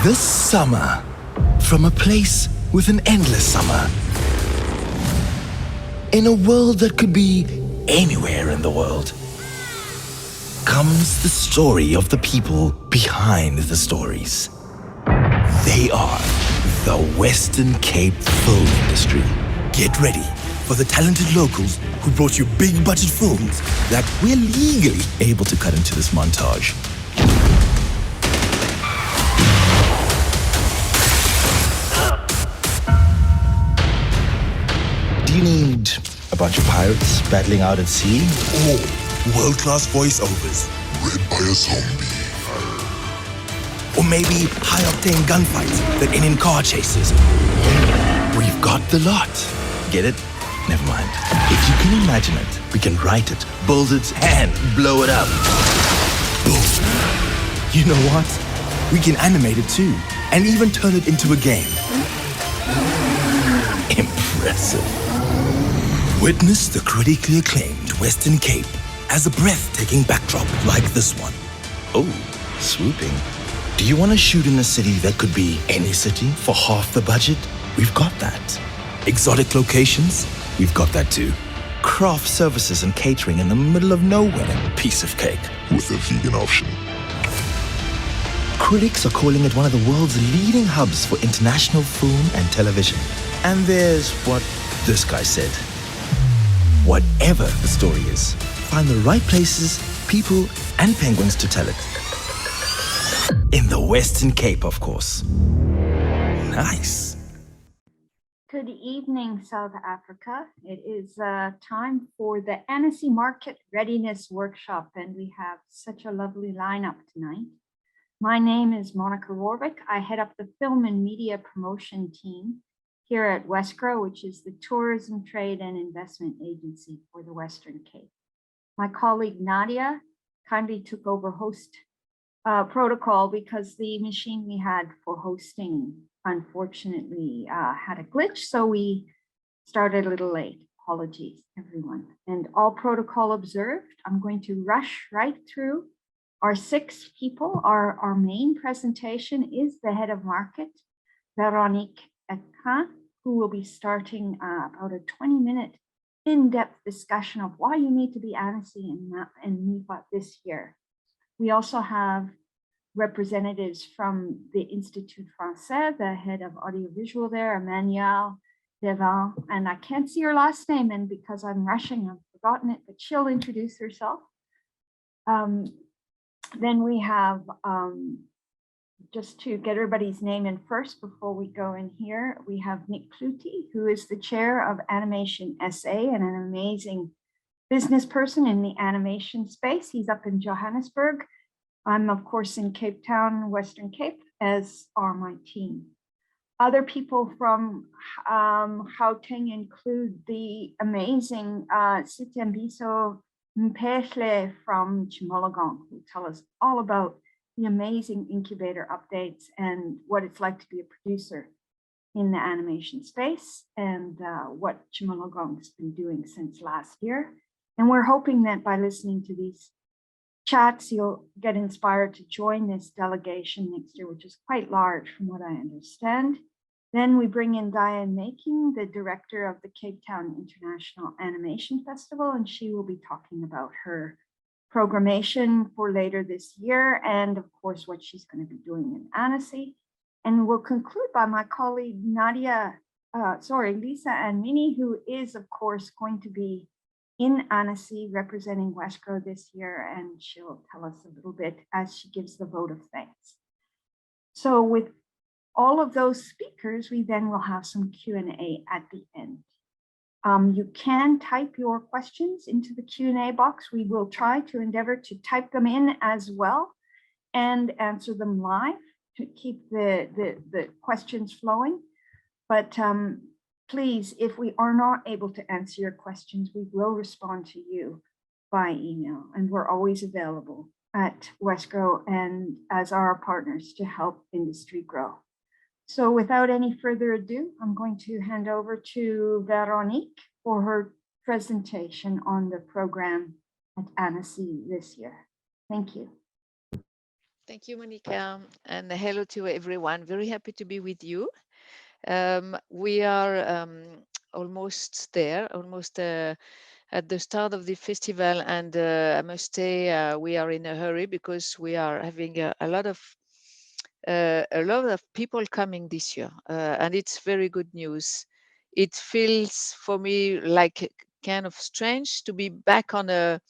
This summer, from a place with an endless summer, in a world that could be anywhere in the world, comes the story of the people behind the stories. They are the Western Cape film industry. Get ready for the talented locals who brought you big budget films that we're legally able to cut into this montage. Do you need a bunch of pirates battling out at sea? Or world-class voiceovers read by a zombie? Or maybe high-octane gunfights that end in car chases? We've got the lot. Get it? Never mind. If you can imagine it, we can write it, build it, and blow it up. Boom. You know what? We can animate it too, and even turn it into a game. Impressive. Witness the critically acclaimed Western Cape as a breathtaking backdrop like this one. Oh, swooping. Do you want to shoot in a city that could be any city for half the budget? We've got that. Exotic locations? We've got that too. Craft services and catering in the middle of nowhere? Piece of cake. With a vegan option. Critics are calling it one of the world's leading hubs for international film and television. And there's what this guy said. Whatever the story is, find the right places, people, and penguins to tell it. In the Western Cape, of course. Nice. Good evening, South Africa. It is time for the Annecy Market Readiness Workshop, and we have such a lovely lineup tonight. My name is Monica Rorvik. I head up the film and media promotion team here at Wesgro, which is the tourism, trade, and investment agency for the Western Cape. My colleague Nadia kindly took over host protocol because the machine we had for hosting unfortunately had a glitch, so we started a little late. Apologies, everyone. And all protocol observed. I'm going to rush right through our 6 people. Our main presentation is the head of market, Veronique Ekan, who will be starting about a 20-minute in-depth discussion of why you need to be Annecy and MIFA this year. We also have representatives from the Institut Français, the head of audiovisual there, Emmanuel Devin, and I can't see her last name, and because I'm rushing, I've forgotten it, but she'll introduce herself. Then we have, just to get everybody's name in first before we go in here, we have Nick Clutie, who is the chair of Animation SA and an amazing business person in the animation space. He's up in Johannesburg. I'm, of course, in Cape Town, Western Cape, as are my team. Other people from Gauteng include the amazing Sitembiso Mpehle from Chimologong, who tell us all about the amazing incubator updates and what it's like to be a producer in the animation space, and what Chimologong's been doing since last year. And we're hoping that by listening to these chats, you'll get inspired to join this delegation next year, which is quite large from what I understand. Then we bring in Diane Making, the director of the Cape Town International Animation Festival, and she will be talking about her programmation for later this year, and of course, what she's going to be doing in Annecy. And we'll conclude by my colleague Lisa Anmini, who is, of course, going to be in Annecy representing Wesgro this year, and she'll tell us a little bit as she gives the vote of thanks. So with all of those speakers, we then will have some Q&A at the end. You can type your questions into the Q&A box. We will try to endeavor to type them in as well and answer them live to keep the questions flowing. But please, if we are not able to answer your questions, we will respond to you by email, and we're always available at Wesgro and as our partners to help industry grow. So without any further ado, I'm going to hand over to Veronique for her presentation on the program at Annecy this year. Thank you. Thank you, Monica, and hello to everyone. Very happy to be with you. We are almost there, almost at the start of the festival, and I must say we are in a hurry because we are having a lot of people coming this year, and it's very good news. It feels for me like kind of strange to be back on a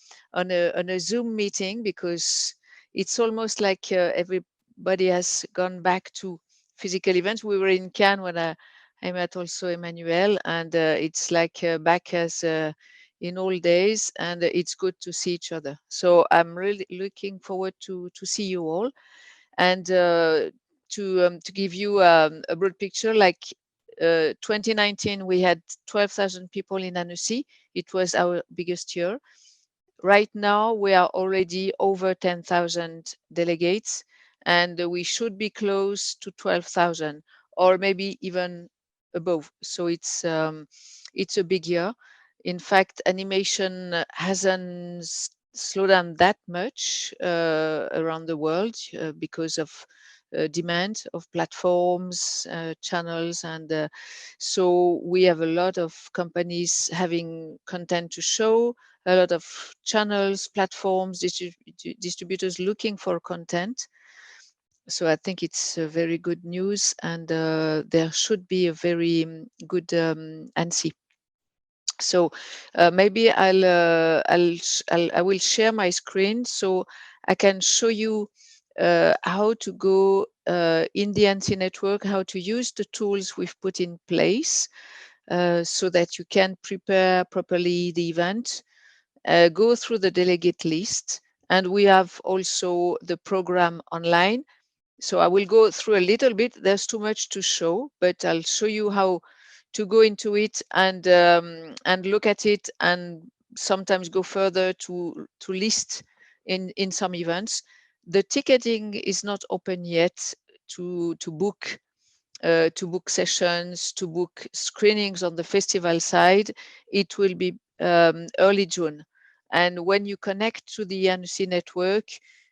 Zoom meeting because it's almost like everybody has gone back to physical events. We were in Cannes when I met also Emmanuel, and it's like back as in old days, and it's good to see each other. So I'm really looking forward to see you all, and to give you a broad picture, like 2019 we had 12,000 people in Annecy. It was our biggest year. Right now, we are already over 10,000 delegates, and we should be close to 12,000 or maybe even above. So it's a big year. In fact, animation hasn't slowed down that much around the world because of demand of platforms, channels, and so we have a lot of companies having content to show, a lot of channels, platforms, distributors looking for content. So I think it's very good news, and there should be a very good Annecy. So maybe I will share my screen so I can show you how to go in the Annecy network, how to use the tools we've put in place so that you can prepare properly the event, go through the delegate list, and we have also the program online. So I will go through a little bit. There's too much to show, but I'll show you how to go into it and look at it, and sometimes go further to list in some events. The ticketing is not open yet to book sessions, to book screenings on the festival side. It will be early June. And when you connect to the Annecy network,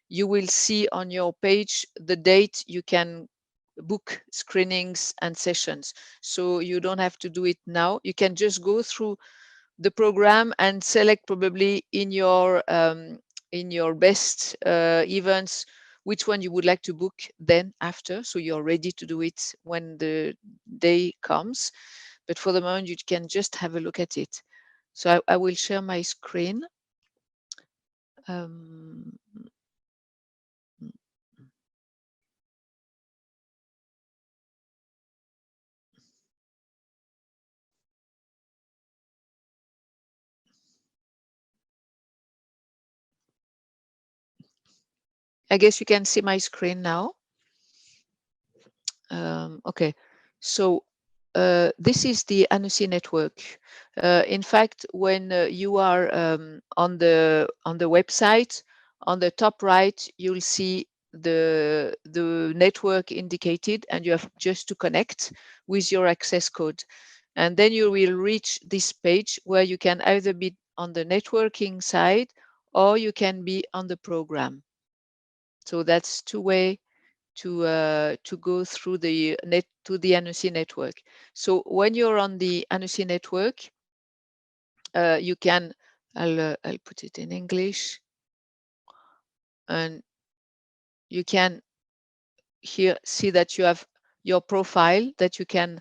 you will see on your page the date you can book screenings and sessions. So you don't have to do it now. You can just go through the program and select probably in your best events which one you would like to book then after, so you're ready to do it when the day comes. But for the moment you can just have a look at it. So I will share my screen. um, I guess you can see my screen now. Okay, so this is the Annecy network. In fact, when you are on the website, on the top right, you'll see the network indicated, and you have just to connect with your access code. And then you will reach this page where you can either be on the networking side or you can be on the program. So that's two ways to go through the Annecy network. So when you're on the Annecy network, you can, I'll put it in English, and you can here see that you have your profile that you can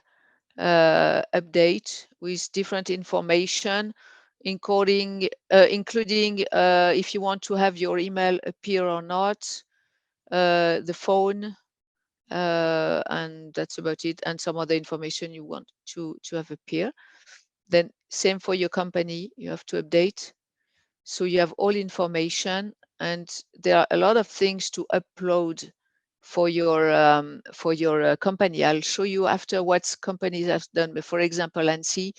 update with different information, including if you want to have your email appear or not, the phone, and that's about it, and some other information you want to have appear. Then same for your company, you have to update. So you have all information, and there are a lot of things to upload for your company. I'll show you after what companies have done. But for example, Annecy,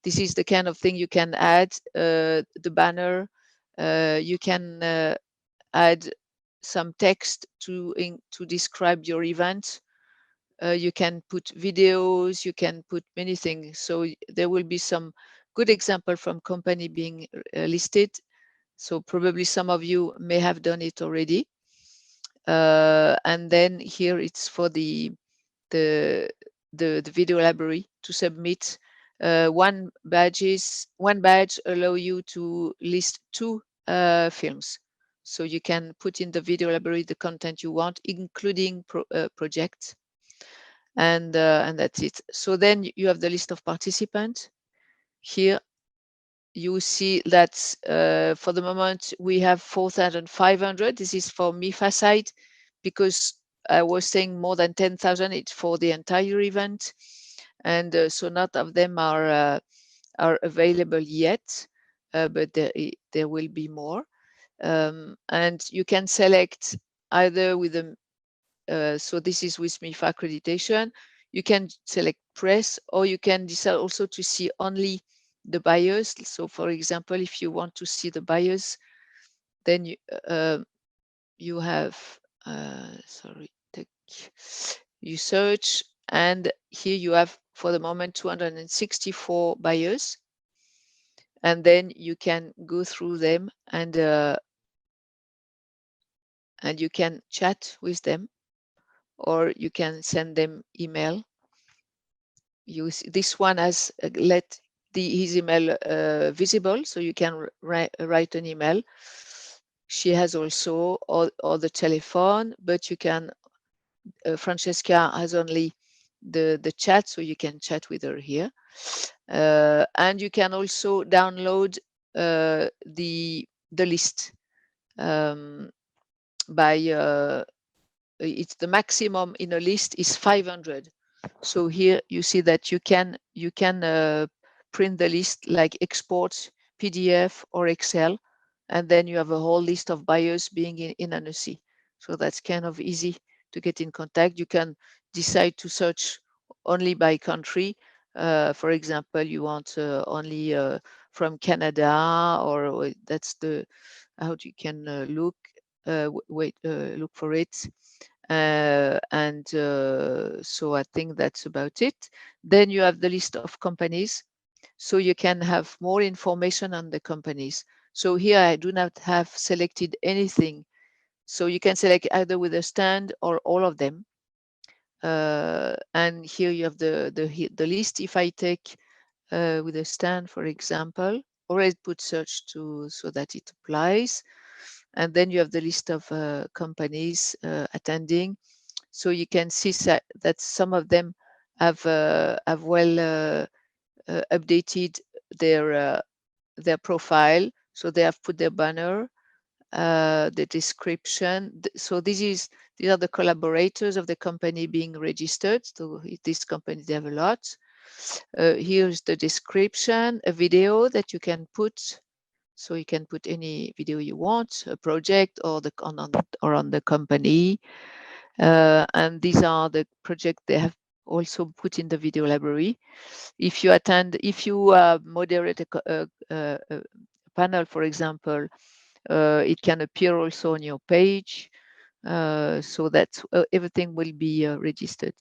this is the kind of thing you can add, the banner. You can add some text to describe your event. You can put videos, you can put many things. So there will be some good example from company being listed. So probably some of you may have done it already. And then here it's for the video library to submit. One badge allow you to list 2 films. So you can put in the video library the content you want, including projects. And that's it. So then you have the list of participants. Here you see that for the moment we have 4,500. This is for MIFA side, because I was saying more than 10,000. It's for the entire event, and so not of them are available yet, but there will be more. And you can select either with a so this is with MIFA accreditation. You can select press, or you can decide also to see only the buyers. So for example, if you want to see the buyers, then you have, sorry, you search, and here you have for the moment 264 buyers. And then you can go through them, and you can chat with them, or you can send them email. This one has let his email visible, so you can write an email. She has also all the telephone, but you can, Francesca has only the chat, so you can chat with her here. And you can also download the list by it's the maximum in a list is 500. So here you see that you can print the list, like export PDF or Excel, and then you have a whole list of buyers being in Annecy. So that's kind of easy to get in contact. You can decide to search only by country. For example, you want only from Canada, or that's the how you can look look for it. So I think that's about it. Then you have the list of companies, so you can have more information on the companies. So here I do not have selected anything. So you can select either with a stand or all of them. And here you have the list. If I take with a stand, for example, or I put search so that it applies. And then you have the list of companies attending. So you can see that some of them have well updated their profile. So they have put their banner, the description. So these are the collaborators of the company being registered. So this company, they have a lot. Here's the description, a video that you can put. So you can put any video you want, a project or on the company. And these are the projects they have also put in the video library. If you moderate a panel, for example, it can appear also on your page, so that everything will be registered.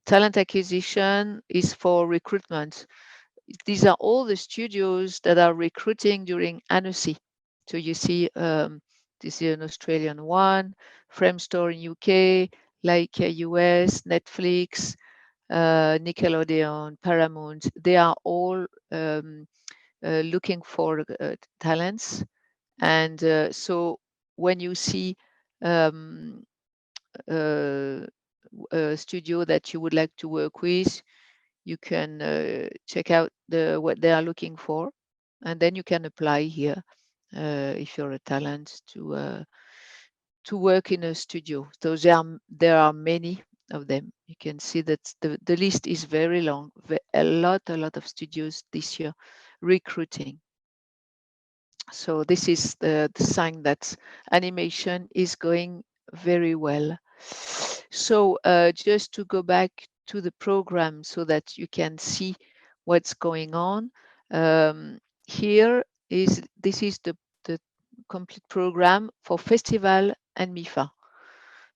Talent acquisition is for recruitment. These are all the studios that are recruiting during Annecy. So you see, this is an Australian one, Framestore in UK, Leica US, Netflix, Nickelodeon, Paramount. They are all looking for talents. And so when you see a studio that you would like to work with, you can check out what they are looking for, and then you can apply here if you're a talent to work in a studio. So there are many of them. You can see that the list is very long. A lot of studios this year recruiting. So this is the sign that animation is going very well. So just to go back to the program so that you can see what's going on. This is the complete program for festival and MIFA.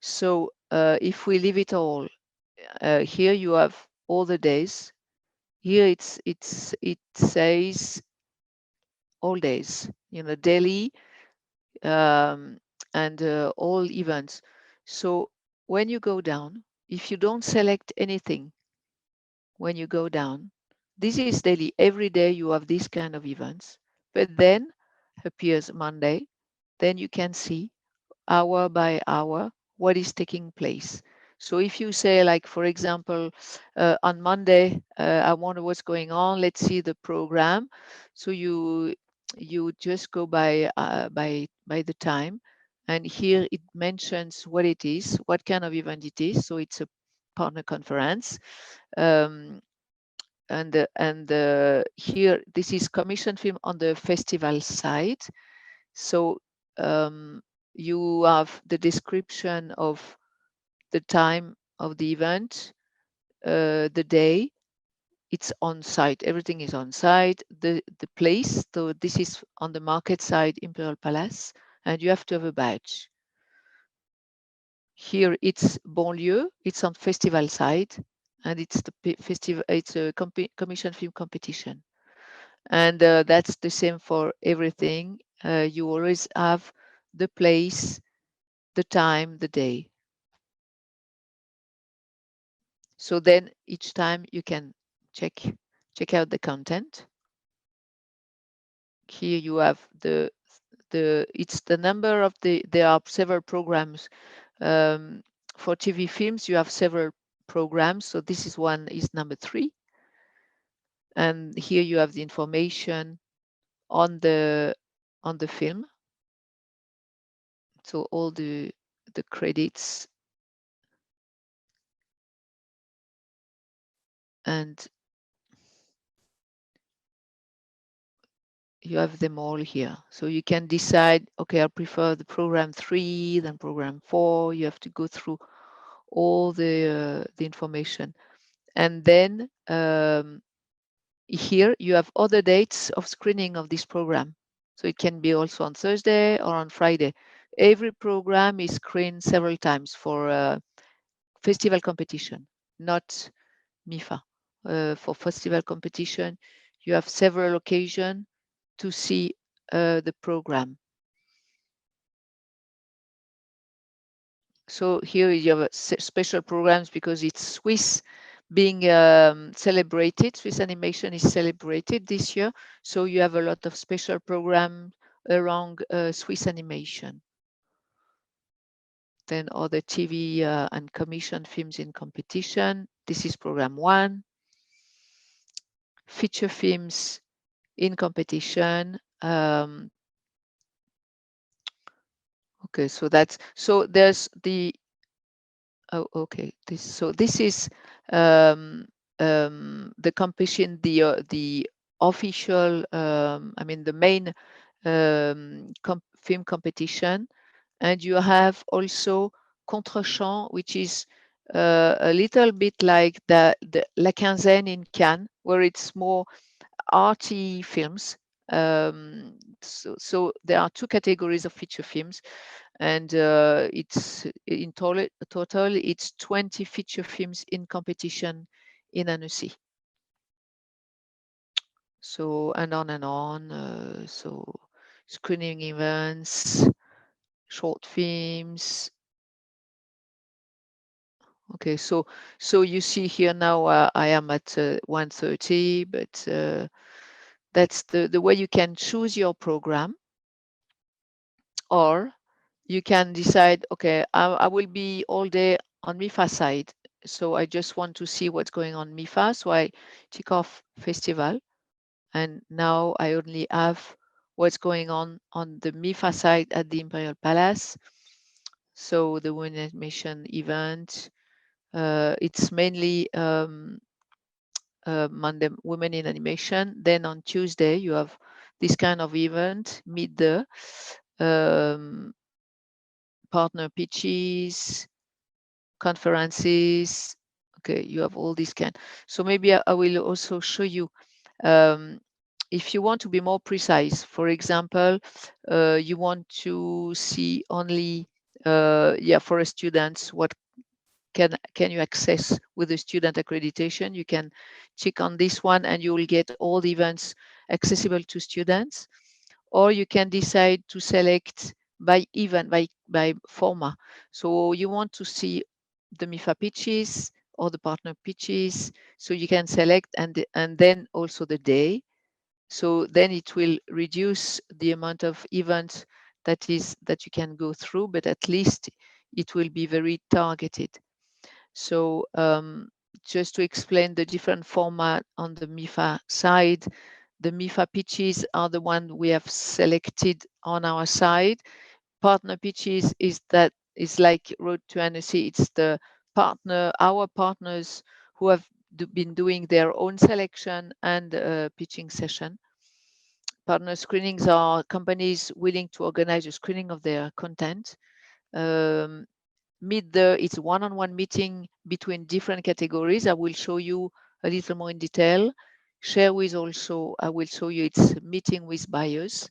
So if we leave it all, here you have all the days. Here it says all days, daily. and all events. So when you go down, if you don't select anything, when you go down, this is daily. Every day you have this kind of events, but then appears Monday, then you can see hour by hour what is taking place. So if you say, like, for example, on Monday, I wonder what's going on, let's see the program. So you just go by the time, and here it mentions what it is, what kind of event it is. So it's a partner conference. um, and here this is commission film on the festival side. So you have the description of the time of the event, the day. It's on site. Everything is on site. The place. So this is on the market side, Imperial Palace, and you have to have a badge. Here it's banlieue. It's on festival side, and it's the festival. It's a commission film competition, and that's the same for everything. You always have the place, the time, the day. So then each time you can check out the content. Here you have it's the number of there are several programs. For TV films, you have several programs. So this is number 3. And here you have the information on the film. So all the credits, and you have them all here. So you can decide, okay, I prefer the program 3 than program 4. You have to go through all the information. And then here you have other dates of screening of this program. So it can be also on Thursday or on Friday. Every program is screened several times for festival competition, not MIFA. For festival competition, you have several occasions to see the program. So here you have special programs because it's Swiss being celebrated. Swiss animation is celebrated this year. So you have a lot of special programs around Swiss animation. Then other TV and commission films in competition. This is program 1. Feature films in competition. Okay, so there's the okay. This is the competition, the official. I mean the main film competition, and you have also Contre-champ, which is a little bit like the La Quinzaine in Cannes, where it's more arty films. So there are 2 categories of feature films, and it's in total it's 20 feature films in competition in Annecy. So and on. So screening events, short films. Okay, so you see here now I am at 1:30, but that's the way you can choose your program. Or you can decide, okay, I will be all day on MIFA side. So I just want to see what's going on MIFA. So I tick off festival. And now I only have what's going on the MIFA side at the Imperial Palace. So the Women in Animation event, it's mainly Monday, Women in Animation. Then on Tuesday, you have this kind of event, Meet the partner pitches, conferences. Okay, you have all these kind. So maybe I will also show you, if you want to be more precise. For example, you want to see only, for a student, what can you access with the student accreditation. You can check on this one, and you will get all the events accessible to students. Or you can decide to select by event, by format. So you want to see the MIFA pitches or the partner pitches, so you can select, and then also the day. So then it will reduce the amount of events that you can go through, but at least it will be very targeted. So just to explain the different format on the MIFA side, the MIFA pitches are the one we have selected on our side. Partner pitches is like Road to Annecy. It's our partners who have been doing their own selection and pitching session. Partner screenings are companies willing to organize a screening of their content. It's one-on-one meeting between different categories. I will show you a little more in detail. Share with also, I will show you it's meeting with buyers.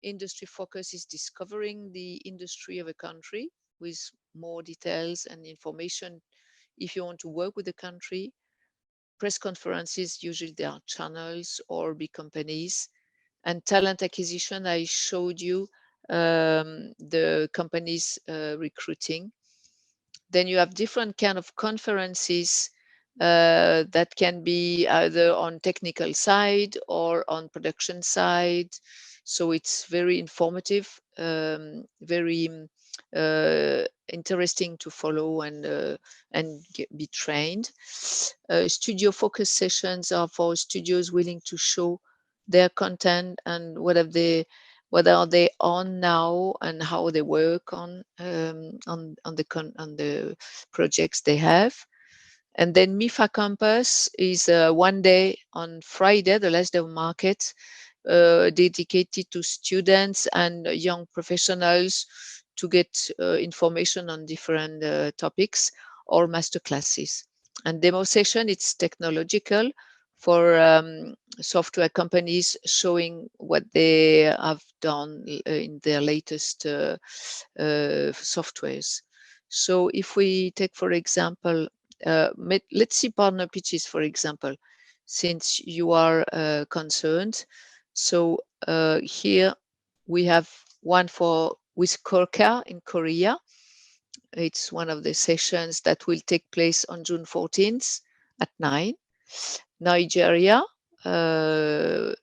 Industry focus is discovering the industry of a country with more details and information if you want to work with the country. Press conferences, usually they are channels or big companies. And talent acquisition, I showed you the companies recruiting. Then you have different kind of conferences that can be either on technical side or on production side. So it's very informative, very interesting to follow and be trained. Studio focus sessions are for studios willing to show their content and what are they on now and how they work on the projects they have. And then MIFA Campus is one day on Friday, the last day of market, dedicated to students and young professionals to get information on different topics or master classes. And demo session, it's technological for software companies showing what they have done in their latest softwares. So if we take, for example, let's see partner pitches, for example, since you are concerned. So here we have one with Korka in Korea. It's one of the sessions that will take place on June 14th at 9. Nigeria on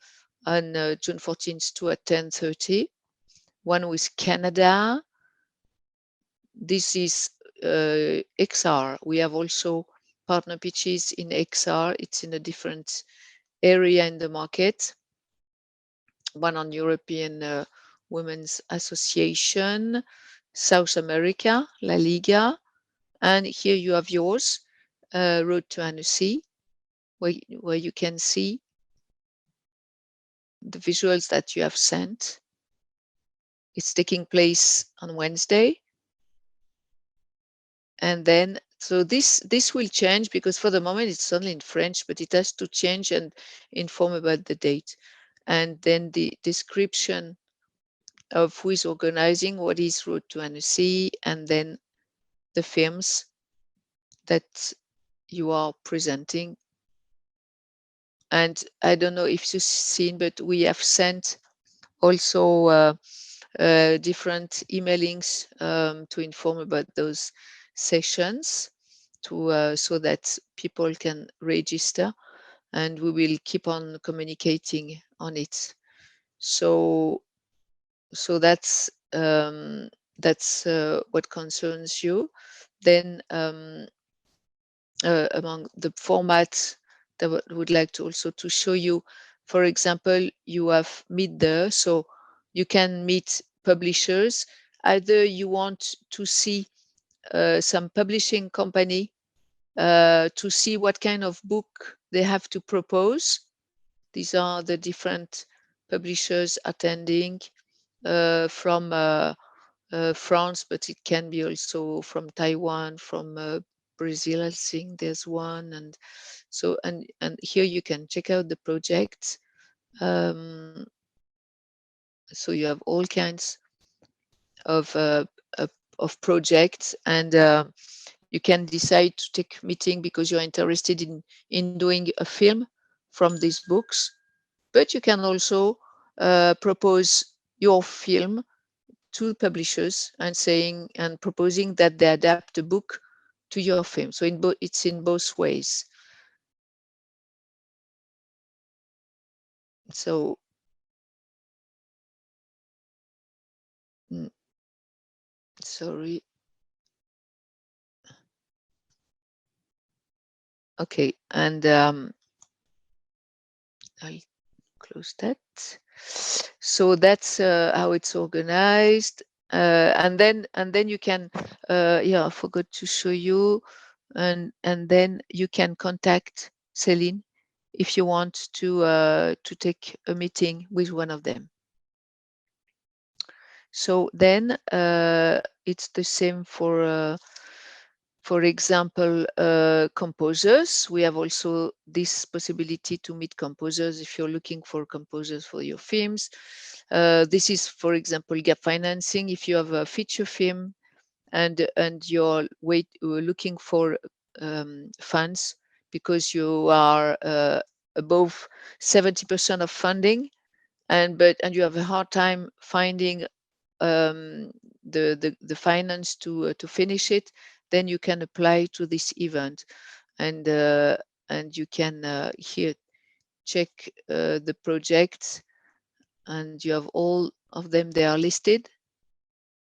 June 14th to at 10:30. One with Canada. This is XR. We have also partner pitches in XR. It's in a different area in the market. One on European Women's Association, South America, La Liga. And here you have yours, Road to Annecy, where you can see the visuals that you have sent. It's taking place on Wednesday. And then, so this will change because for the moment it's only in French, but it has to change and inform about the date. And then the description of who is organizing, what is Road to Annecy, and then the films that you are presenting. And I don't know if you've seen, but we have sent also different emailings to inform about those sessions so that people can register, and we will keep on communicating on it. So that's what concerns you. Then among the formats that would like to also to show you, for example, you have Meet there, so you can meet publishers. Either you want to see some publishing company to see what kind of book they have to propose. These are the different publishers attending from France, but it can be also from Taiwan, from Brazil, I think there's one. And so, and here you can check out the projects. So you have all kinds of projects, and you can decide to take meeting because you're interested in doing a film from these books. But you can also propose your film to publishers and saying and proposing that they adapt the book to your film. So it's in both ways. So sorry. Okay, and I'll close that. So that's how it's organized. And then you can, yeah, I forgot to show you, and then you can contact Celine if you want to take a meeting with one of them. So then it's the same for example, composers. We have also this possibility to meet composers if you're looking for composers for your films. This is, for example, gap financing. If you have a feature film and you're looking for funds because you are above 70% of funding, and you have a hard time finding the finance to finish it, then you can apply to this event, and you can here check the projects, and you have all of them, they are listed,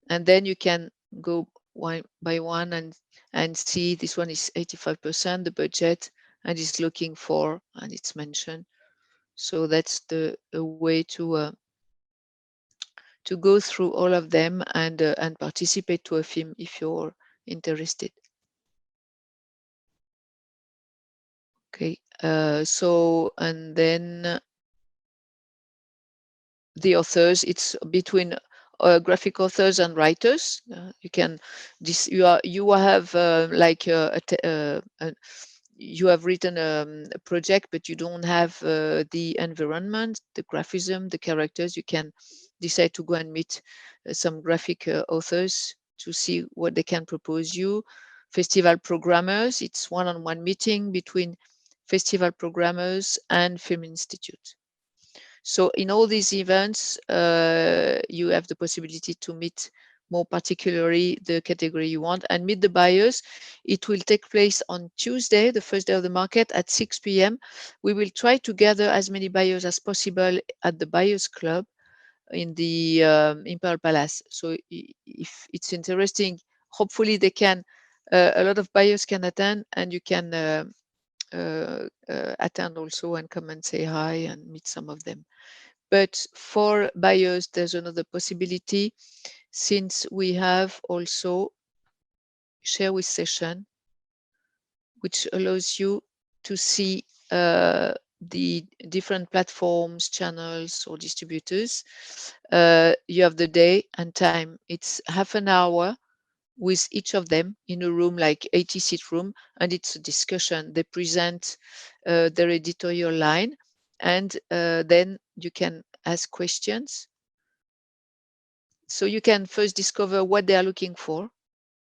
and then you can go one by one and see this one is 85% the budget and is looking for, and it's mentioned. So that's the a way to go through all of them and participate to a film if you're interested. Okay, so and then the authors, it's between graphic authors and writers. You can you have like you have written a project, but you don't have the environment, the graphism, the characters. You can decide to go and meet some graphic authors to see what they can propose you. Festival programmers, it's one-on-one meeting between festival programmers and Film Institute. So in all these events, you have the possibility to meet more particularly the category you want and meet the buyers. It will take place on Tuesday, the first day of the market at 6 p.m. We will try to gather as many buyers as possible at the Buyers Club in the Imperial Palace. So if it's interesting, hopefully they can, a lot of buyers can attend, and you can attend also and come and say hi and meet some of them. But for buyers, there's another possibility, since we have also share with session, which allows you to see the different platforms, channels, or distributors. You have the day and time. It's half an hour with each of them in a room, like 80-seat room, and it's a discussion. They present their editorial line, and then you can ask questions. So you can first discover what they are looking for: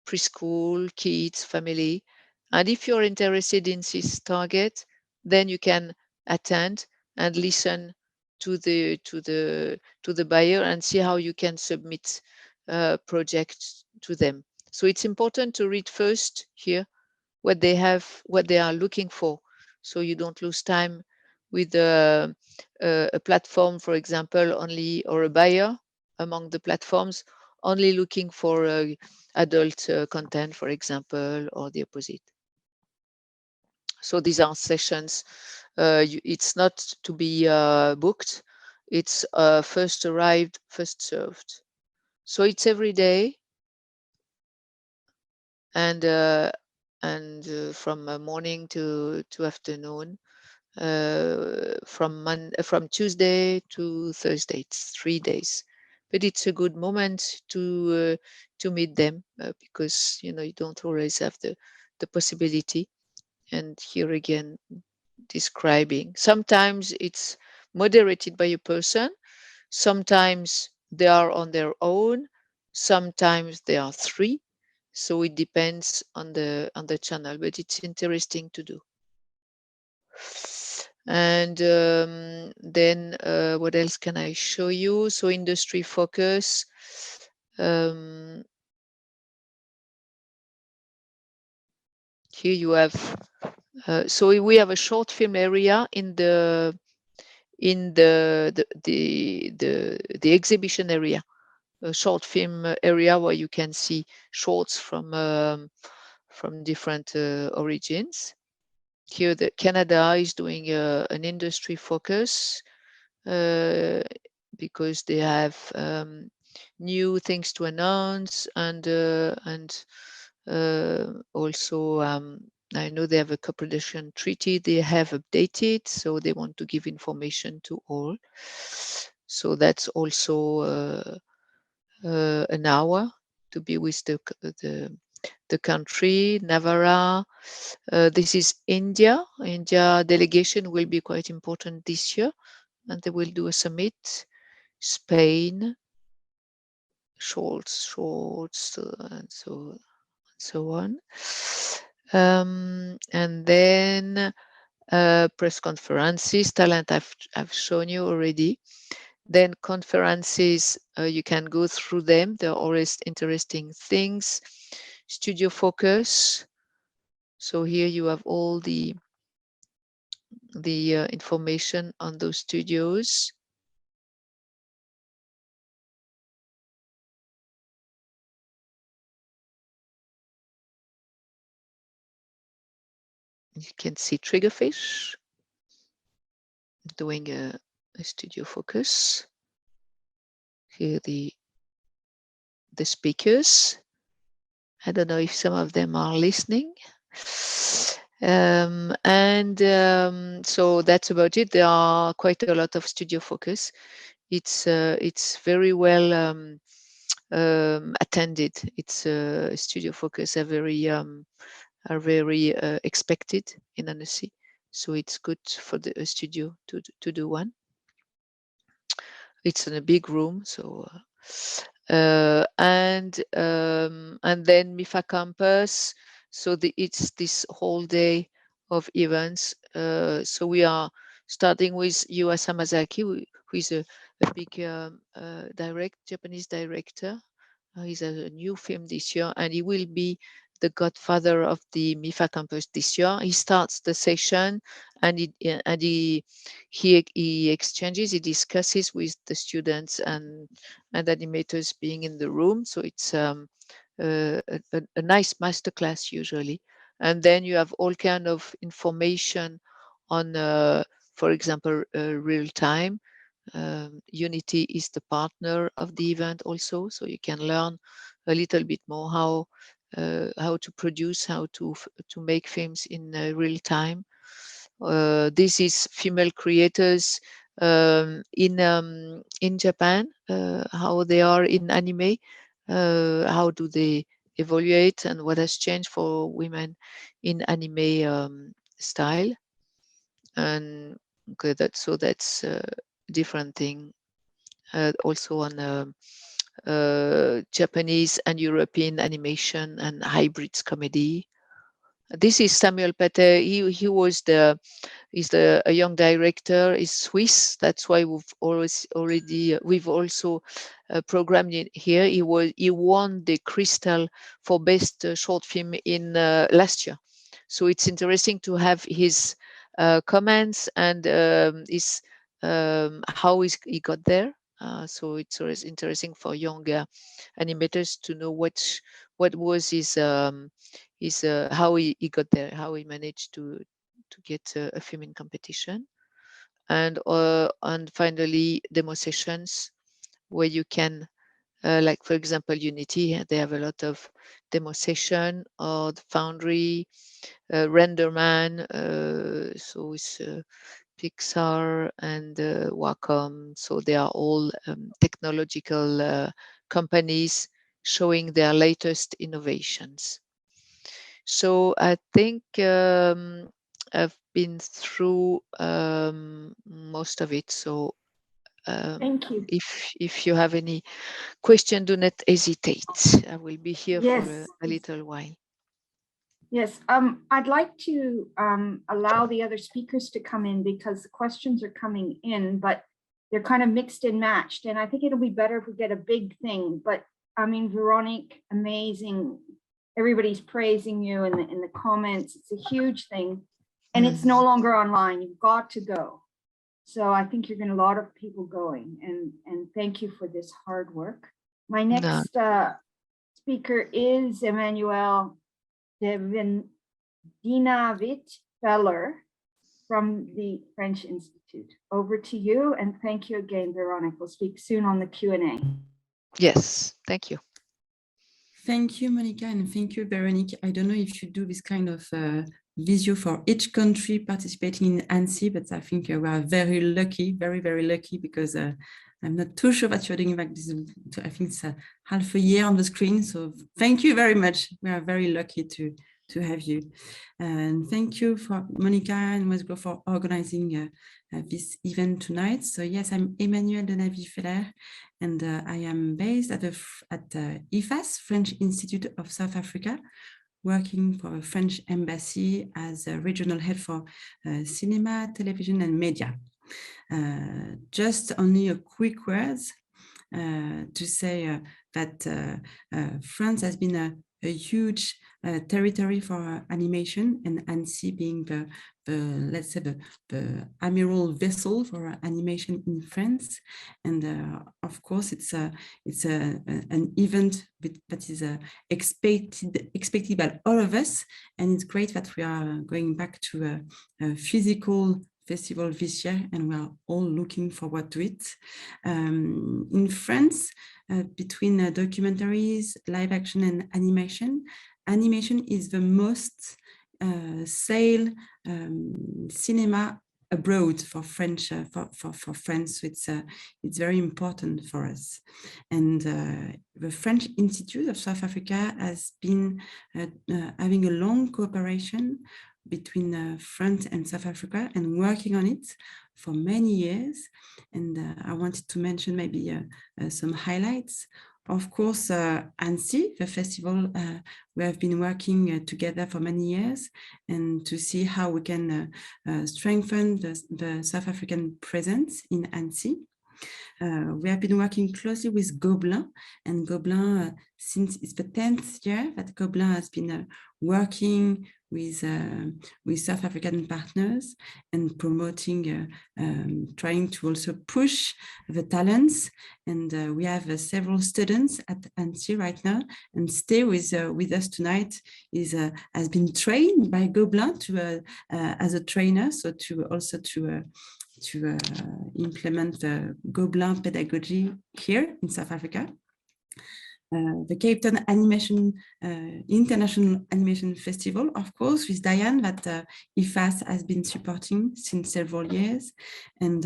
preschool, kids, family. And if you're interested in this target, then you can attend and listen to the buyer and see how you can submit projects to them. So it's important to read first here what they have, what they are looking for, so you don't lose time with a platform, for example, only, or a buyer among the platforms only looking for adult content, for example, or the opposite. So these are sessions. It's not to be booked. It's first arrived, first served. So it's every day, and from morning to afternoon, from Tuesday to Thursday. It's 3 days, but it's a good moment to meet them, because you don't always have the possibility. And here again, describing. Sometimes it's moderated by a person. Sometimes they are on their own. Sometimes they are three. So it depends on the channel, but it's interesting to do. And then what else can I show you? So industry focus. Here you have, so we have a short film area in the exhibition area, a short film area where you can see shorts from different origins. Here, Canada is doing an industry focus because they have new things to announce, and also I know they have a co-production treaty they have updated, so they want to give information to all. So that's also an hour to be with the country, Navarra. This is India. India delegation will be quite important this year, and they will do a summit. Spain, shorts, and so on. And then press conferences, talent I've shown you already. Then conferences, you can go through them. There are always interesting things. Studio focus. So here you have all the information on those studios. You can see Triggerfish doing a studio focus. Here the speakers. I don't know if some of them are listening. So that's about it. There are quite a lot of studio focus. It's very well attended. It's studio focus are very expected in Annecy. So it's good for the studio to do one. It's in a big room, so and then MIFA campus. So it's this whole day of events. So we are starting with Yua Samazaki, who is a big Japanese director. He's a new film this year, and he will be the godfather of the MIFA campus this year. He starts the session, and he exchanges, he discusses with the students and animators being in the room. So it's a nice masterclass usually. And then you have all kind of information on, for example, real time. Unity is the partner of the event also, so you can learn a little bit more how to produce, how to make films in real time. This is female creators in Japan, how they are in anime, how do they evaluate, and what has changed for women in anime style. And okay, that's a different thing. Also on Japanese and European animation and hybrids comedy. This is Samuel Pete. He was a young director. He's Swiss. That's why we've also programmed it here. He won the Crystal for best short film in last year. So it's interesting to have his comments and his how he got there. So it's always interesting for younger animators to know what was his how he got there, how he managed to get a film in competition. And finally demo sessions where you can like for example Unity, they have a lot of demo session, or the Foundry, Renderman, so it's Pixar and Wacom. So they are all technological companies showing their latest innovations. So I think I've been through most of it. So Thank you. if you have any question, do not hesitate. I will be here for a little while. Yes, I'd like to allow the other speakers to come in because the questions are coming in, but they're kind of mixed and matched. And I think it'll be better if we get a big thing. But I mean, Veronique, amazing. Everybody's praising you in the comments. It's a huge thing. And it's no longer online. You've got to go. So I think you're going to a lot of people going. And thank you for this hard work. My next speaker is Emmanuel Dinavit Feller from the French Institute. Over to you, and thank you again, Veronique. We'll speak soon on the Q&A. Yes, thank you. Thank you, Monica, and thank you, Veronique. I don't know if you do this kind of video for each country participating in Annecy, but I think we are very lucky, very, very lucky, because I'm not too sure that you're doing like this. I think it's half a year on the screen. So thank you very much. We are very lucky to have you. And thank you for Monica and Wesgro for organizing this event tonight. So yes, I'm Emmanuel Dinavit Feller, and I am based at IFAS, French Institute of South Africa, working for a French embassy as a regional head for cinema, television, and media. Just only a quick words to say that France has been a huge territory for animation, and Annecy being the let's say the amiral vessel for animation in France. And of course, it's an event that is expected by all of us, and it's great that we are going back to a physical festival this year, and we are all looking forward to it. In France, between documentaries, live action, and animation is the most sale cinema abroad for French for France. So it's very important for us. And the French Institute of South Africa has been having a long cooperation between France and South Africa, and working on it for many years. And I wanted to mention maybe some highlights. Of course, Annecy, the festival, we have been working together for many years, and to see how we can strengthen the South African presence in Annecy. We have been working closely with Gobelin, and Gobelin, since it's the 10th year that Gobelin has been working with South African partners and promoting, trying to also push the talents. And we have several students at Annecy right now, and stay with us tonight has been trained by Gobelin as a trainer, so to implement the Gobelin pedagogy here in South Africa. The Cape Town International Animation Festival, of course, with Diane, that IFAS has been supporting since several years. And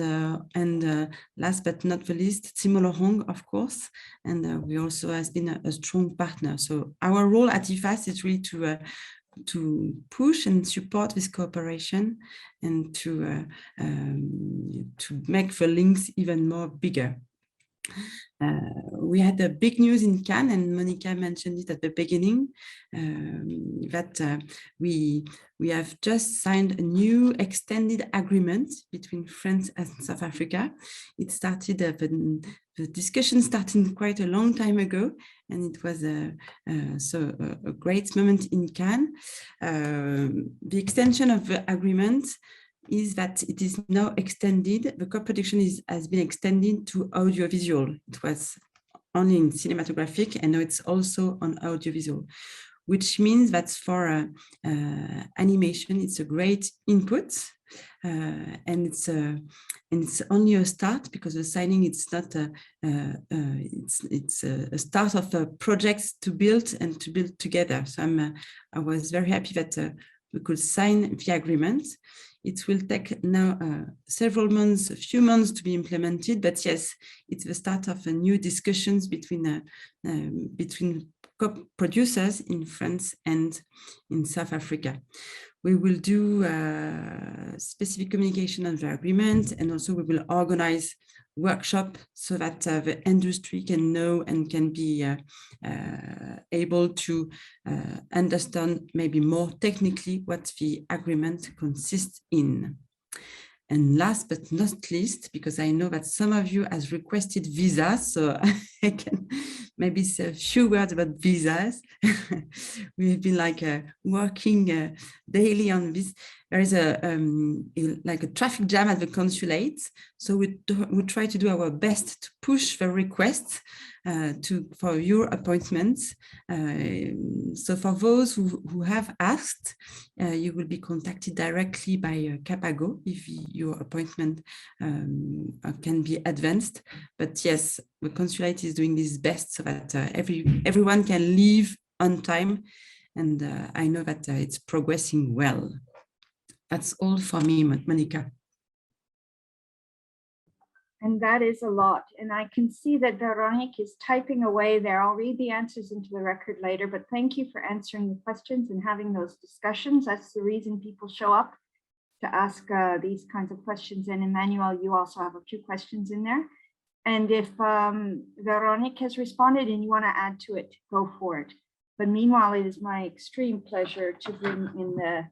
last but not the least, Timo Hong, of course, and we also has been a strong partner. So our role at IFAS is really to push and support this cooperation, and to make the links even more bigger. We had a big news in Cannes, and Monica mentioned it at the beginning, that we have just signed a new extended agreement between France and South Africa. It started, the discussion started quite a long time ago, and it was a great moment in Cannes. The extension of the agreement is that it is now extended. The co-production has been extended to audiovisual. It was only in cinematographic, and now it's also on audiovisual, which means that for animation, it's a great input, and it's only a start, because the signing, it's not it's a start of projects to build and to build together. So I was very happy that we could sign the agreement. It will take now several months, a few months to be implemented, but yes, it's the start of a new discussions between producers in France and in South Africa. We will do specific communication on the agreement, and also we will organize workshop so that the industry can know and can be able to understand maybe more technically what the agreement consists in. And last but not least, because I know that some of you has requested visas, so I can maybe say a few words about visas. We've been like working daily on this. There is like a traffic jam at the consulate, so we try to do our best to push the requests for your appointments. So for those who have asked, you will be contacted directly by Capago if your appointment can be advanced. But yes, the consulate is doing its best so that everyone can leave on time. And I know that it's progressing well. That's all for me, Monica. And that is a lot. And I can see that Veronique is typing away there. I'll read the answers into the record later, but thank you for answering the questions and having those discussions. That's the reason people show up to ask these kinds of questions. And Emmanuel, you also have a few questions in there. And if Veronique has responded and you want to add to it, go for it. But meanwhile, it is my extreme pleasure to bring in the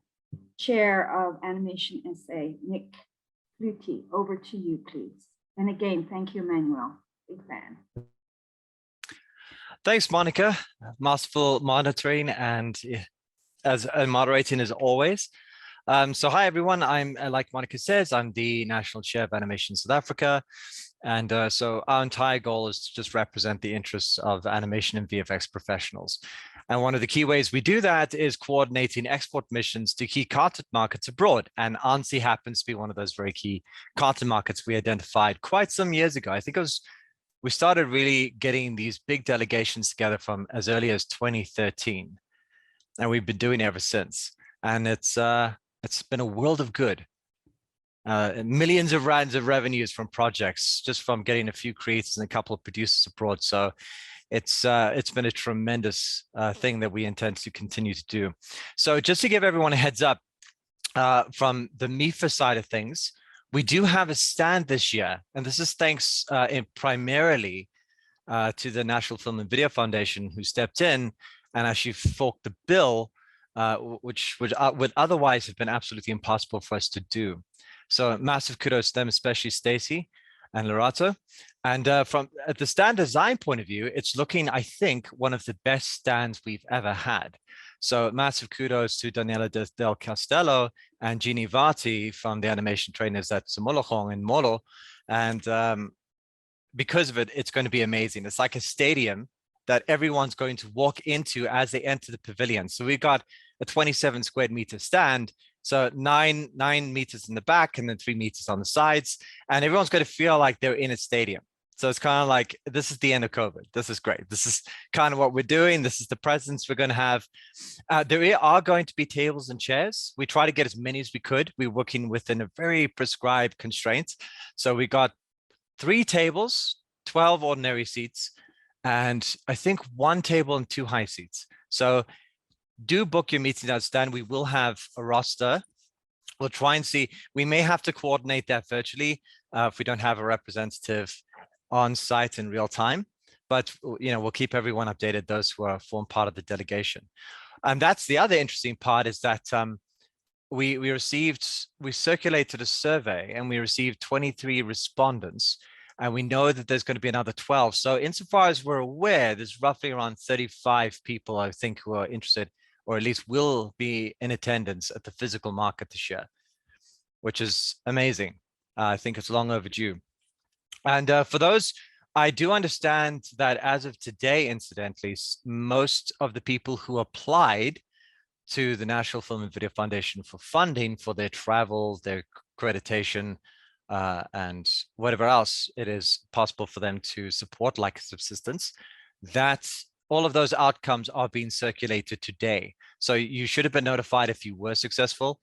chair of Animation SA, Nick Flutie. Over to you, please. And again, thank you, Emmanuel. Big fan. Thanks, Monica. Masterful monitoring and as moderating as always. So hi, everyone. I'm, like Monica says, I'm the National Chair of Animation South Africa. And so our entire goal is to just represent the interests of animation and VFX professionals. And one of the key ways we do that is coordinating export missions to key content markets abroad. And Annecy happens to be one of those very key content markets we identified quite some years ago. I think we started really getting these big delegations together from as early as 2013. And we've been doing it ever since. And it's been a world of good. Millions of rands of revenues from projects, just from getting a few creators and a couple of producers abroad. So it's been a tremendous thing that we intend to continue to do. So just to give everyone a heads up, from the MIFA side of things, we do have a stand this year, and this is thanks primarily to the National Film and Video Foundation, who stepped in and actually forked the bill, which would otherwise have been absolutely impossible for us to do. So massive kudos to them, especially Stacy and Lorato. And from at the stand design point of view, it's looking, I think, one of the best stands we've ever had. So massive kudos to Daniela Del Castello and Jeannie Vati from the animation trainers at Simologong in Molo. And because of it, it's going to be amazing. It's like a stadium that everyone's going to walk into as they enter the pavilion. So we've got a 27 square meter stand. So nine meters in the back and then 3 meters on the sides. And everyone's going to feel like they're in a stadium. So it's kind of like, this is the end of COVID. This is great. This is kind of what we're doing. This is the presence we're going to have. There are going to be tables and chairs. We try to get as many as we could. We're working within a very prescribed constraints. So we got 3 tables, 12 ordinary seats, and I think 1 table and 2 high seats. So do book your meeting at stand. We will have a roster. We'll try and see. We may have to coordinate that virtually if we don't have a representative on site in real time. But we'll keep everyone updated, those who form part of the delegation. And that's the other interesting part, is that we circulated a survey and we received 23 respondents. And we know that there's going to be another 12. So insofar as we're aware, there's roughly around 35 people, I think, who are interested, or at least will be in attendance at the physical market this year, which is amazing. I think it's long overdue. And for those, I do understand that as of today, incidentally, most of the people who applied to the National Film and Video Foundation for funding for their travel, their accreditation, and whatever else it is possible for them to support, like subsistence, that all of those outcomes are being circulated today. So you should have been notified if you were successful.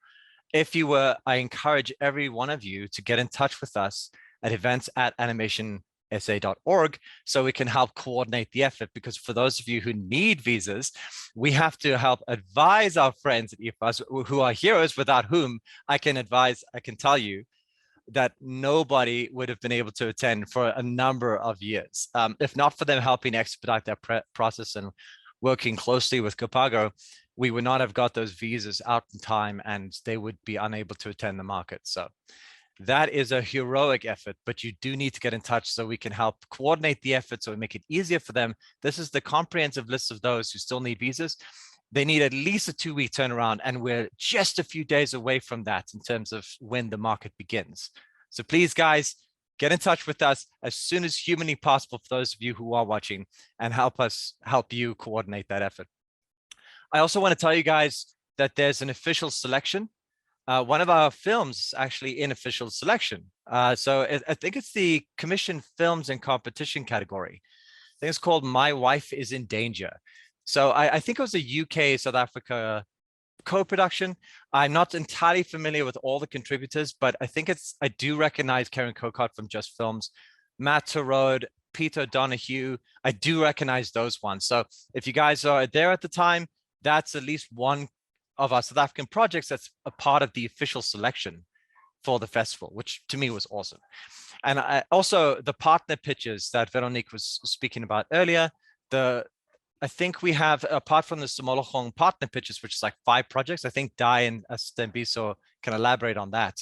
If you were, I encourage every one of you to get in touch with us at events@animationsa.org so we can help coordinate the effort. Because for those of you who need visas, we have to help advise our friends at IFAS, who are heroes, without whom I can tell you that nobody would have been able to attend for a number of years. If not for them helping expedite that process and working closely with Capago, we would not have got those visas out in time and they would be unable to attend the market. So That is a heroic effort, but you do need to get in touch so we can help coordinate the effort so we make it easier for them. This is the comprehensive list of those who still need visas. They need at least a 2-week turnaround, and we're just a few days away from that in terms of when the market begins. So please, guys, get in touch with us as soon as humanly possible for those of you who are watching, and help you coordinate that effort. I also want to tell you guys that there's an official selection. One of our films is actually in official selection. So I think it's the Commission Films and Competition category. I think it's called My Wife is in Danger. So I think it was a UK South Africa co-production. I'm not entirely familiar with all the contributors, but I do recognize Karen Cocott from Just Films, Matt Terode, Peter Donahue. I do recognize those ones. So if you guys are there at the time, that's at least one of our South African projects that's a part of the official selection for the festival, which to me was awesome. And also the partner pitches that Veronique was speaking about earlier, I think we have, apart from the Simologong partner pitches, which is like 5 projects, I think Dai and Stembiso can elaborate on that.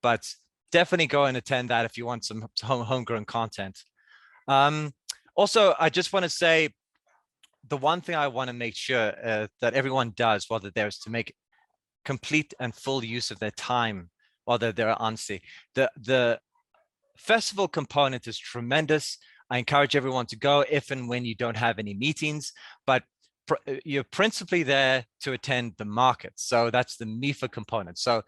But definitely go and attend that if you want some homegrown content. Also, I just want to say, the one thing I want to make sure that everyone does while they're there is to make complete and full use of their time while they're there at Annecy. The festival component is tremendous. I encourage everyone to go if and when you don't have any meetings, but you're principally there to attend the market. So that's the MIFA component. So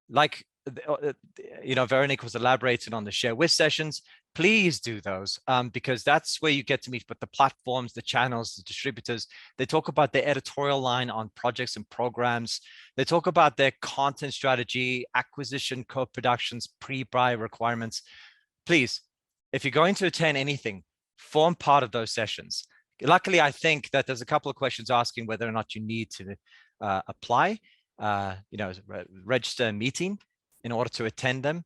like, Veronique was elaborating on the share with sessions. Please do those because that's where you get to meet with the platforms, the channels, the distributors. They talk about their editorial line on projects and programs. They talk about their content strategy, acquisition, co-productions, pre-buy requirements. Please, if you're going to attend anything, form part of those sessions. Luckily, I think that there's a couple of questions asking whether or not you need to apply, register a meeting in order to attend them.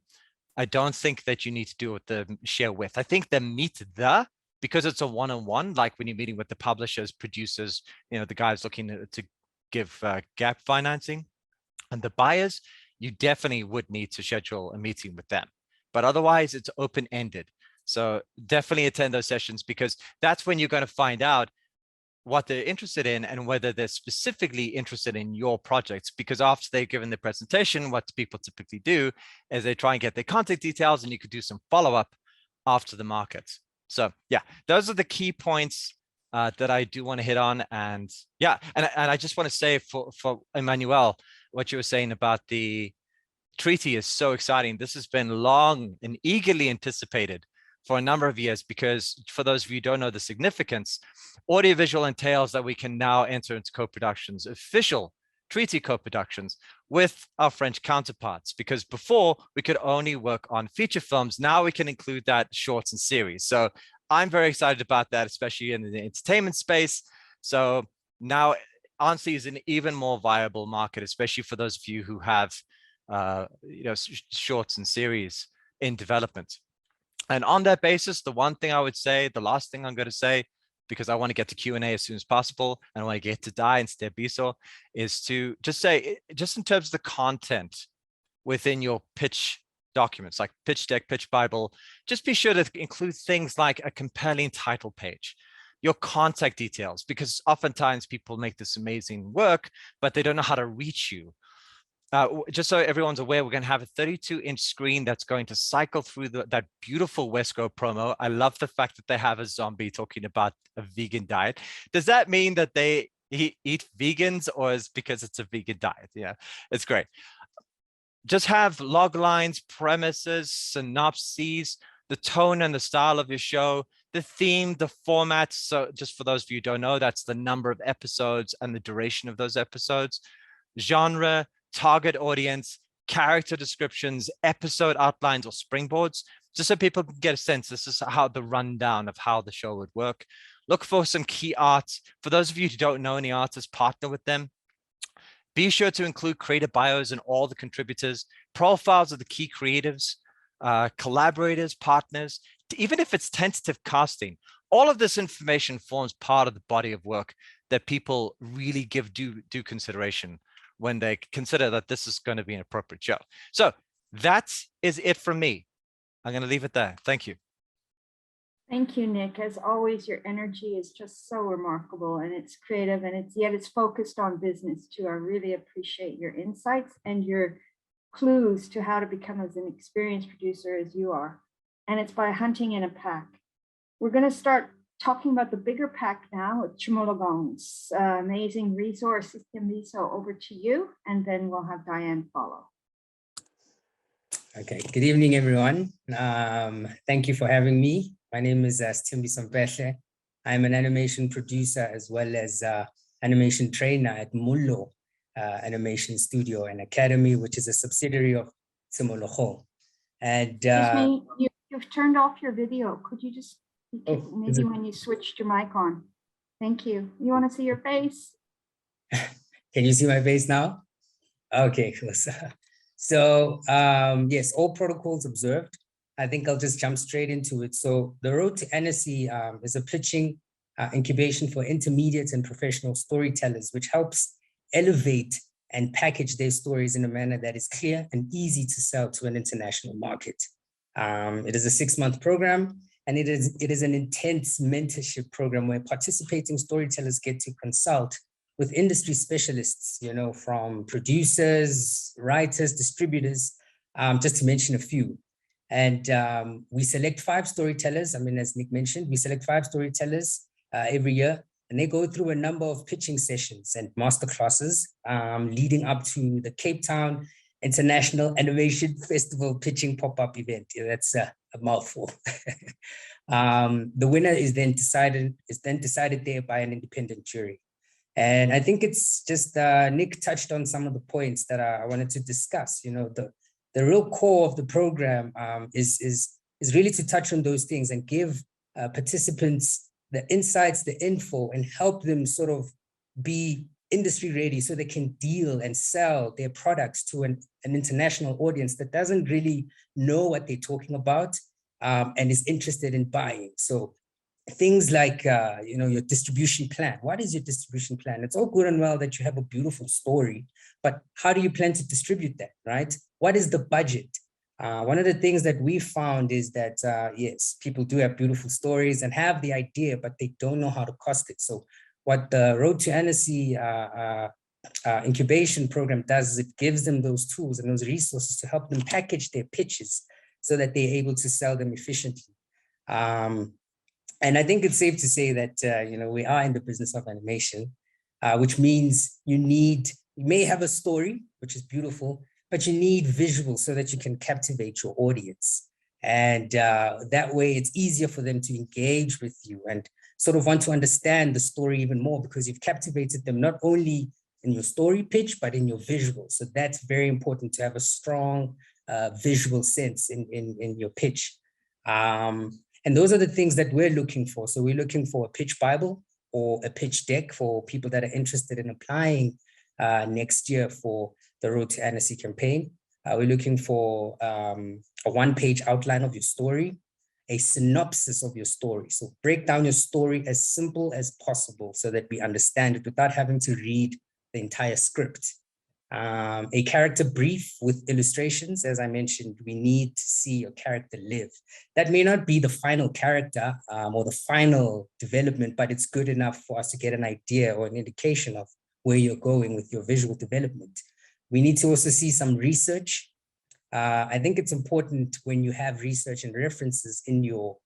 I don't think that you need to do it the share with. I think the because it's a one-on-one, like when you're meeting with the publishers, producers, the guys looking to give gap financing, and the buyers, you definitely would need to schedule a meeting with them. But otherwise, it's open-ended. So definitely attend those sessions because that's when you're going to find out what they're interested in and whether they're specifically interested in your projects. Because after they've given the presentation, what people typically do is they try and get their contact details, and you could do some follow-up after the market. So yeah, those are the key points that I do want to hit on. And yeah, and I just want to say for Emmanuel, what you were saying about the treaty is so exciting. This has been long and eagerly anticipated for a number of years, because for those of you who don't know the significance, audiovisual entails that we can now enter into co-productions, official treaty co-productions with our French counterparts, because before we could only work on feature films. Now we can include that shorts and series. So I'm very excited about that, especially in the entertainment space. So now Annecy is an even more viable market, especially for those of you who have shorts and series in development. And on that basis, the one thing I would say, the last thing I'm going to say, because I want to get to Q&A as soon as possible, and I want to get to Dai and Stebiso, is to just say, just in terms of the content within your pitch documents, like pitch deck, pitch Bible, just be sure to include things like a compelling title page, your contact details, because oftentimes people make this amazing work, but they don't know how to reach you. Just so everyone's aware, we're going to have a 32-inch screen that's going to cycle through that beautiful Wesgro promo. I love the fact that they have a zombie talking about a vegan diet. Does that mean that they eat vegans, or is because it's a vegan diet? Yeah, it's great. Just have log lines, premises, synopses, the tone and the style of your show, the theme, the format. So just for those of you who don't know, that's the number of episodes and the duration of those episodes, genre, target audience, character descriptions, episode outlines or springboards, just so people can get a sense. This is how the rundown of how the show would work. Look for some key art. For those of you who don't know any artists, partner with them. Be sure to include creator bios and all the contributors, profiles of the key creatives, collaborators, partners, even if it's tentative casting. All of this information forms part of the body of work that people really give due consideration when they consider that this is going to be an appropriate show. So That is it from me. I'm going to leave it there. Thank you. Thank you, Nick. As always, your energy is just so remarkable, and it's creative, and it's focused on business too. I really appreciate your insights and your clues to how to become as an experienced producer as you are. And it's by hunting in a pack. We're going to start talking about the bigger pack now with Chumologongs. Amazing resource, so over to you, and then we'll have Diane follow. Okay, good evening, everyone. Thank you for having me. My name is Sompeshe. I'm an animation producer as well as animation trainer at Mullo Animation Studio and Academy, which is a subsidiary of Simologo. And Excuse me, you've turned off your video. Could you just, maybe when you switched your mic on? Thank you. You want to see your face? Can you see my face now? Okay, cool. So yes, all protocols observed. I think I'll just jump straight into it. So the Road to Annecy is a pitching incubation for intermediate and professional storytellers, which helps elevate and package their stories in a manner that is clear and easy to sell to an international market. It is a 6-month program, and it is an intense mentorship program where participating storytellers get to consult with industry specialists, you know, from producers, writers, distributors, just to mention a few. And we select 5 storytellers. I mean, as Nick mentioned, we select 5 storytellers every year, and they go through a number of pitching sessions and masterclasses leading up to the Cape Town International Animation Festival pitching pop-up event. Yeah, that's a mouthful. The winner is then decided there by an independent jury. And I think it's just Nick touched on some of the points that I wanted to discuss. You know, the real core of the program is really to touch on those things and give participants the insights, the info, and help them sort of be industry ready so they can deal and sell their products to an international audience that doesn't really know what they're talking about and is interested in buying. So things like, you know, your distribution plan. What is your distribution plan? It's all good and well that you have a beautiful story, but how do you plan to distribute that, right? What is the budget? One of the things that we found is that, yes, people do have beautiful stories and have the idea, but they don't know how to cost it. So what the Road to Annecy incubation program does is it gives them those tools and those resources to help them package their pitches so that they're able to sell them efficiently. And I think it's safe to say that, you know, we are in the business of animation, which means you may have a story, which is beautiful, but you need visuals so that you can captivate your audience. And that way it's easier for them to engage with you and sort of want to understand the story even more because you've captivated them not only in your story pitch, but in your visuals. So that's very important to have a strong visual sense in your pitch. And those are the things that we're looking for. So we're looking for a pitch Bible or a pitch deck for people that are interested in applying next year for the Road to Annecy campaign. We're looking for a 1-page outline of your story, a synopsis of your story. So break down your story as simple as possible so that we understand it without having to read the entire script. A character brief with illustrations. As I mentioned, we need to see your character live. That may not be the final character or the final development, but it's good enough for us to get an idea or an indication of where you're going with your visual development. We need to also see some research. I think it's important when you have research and references in your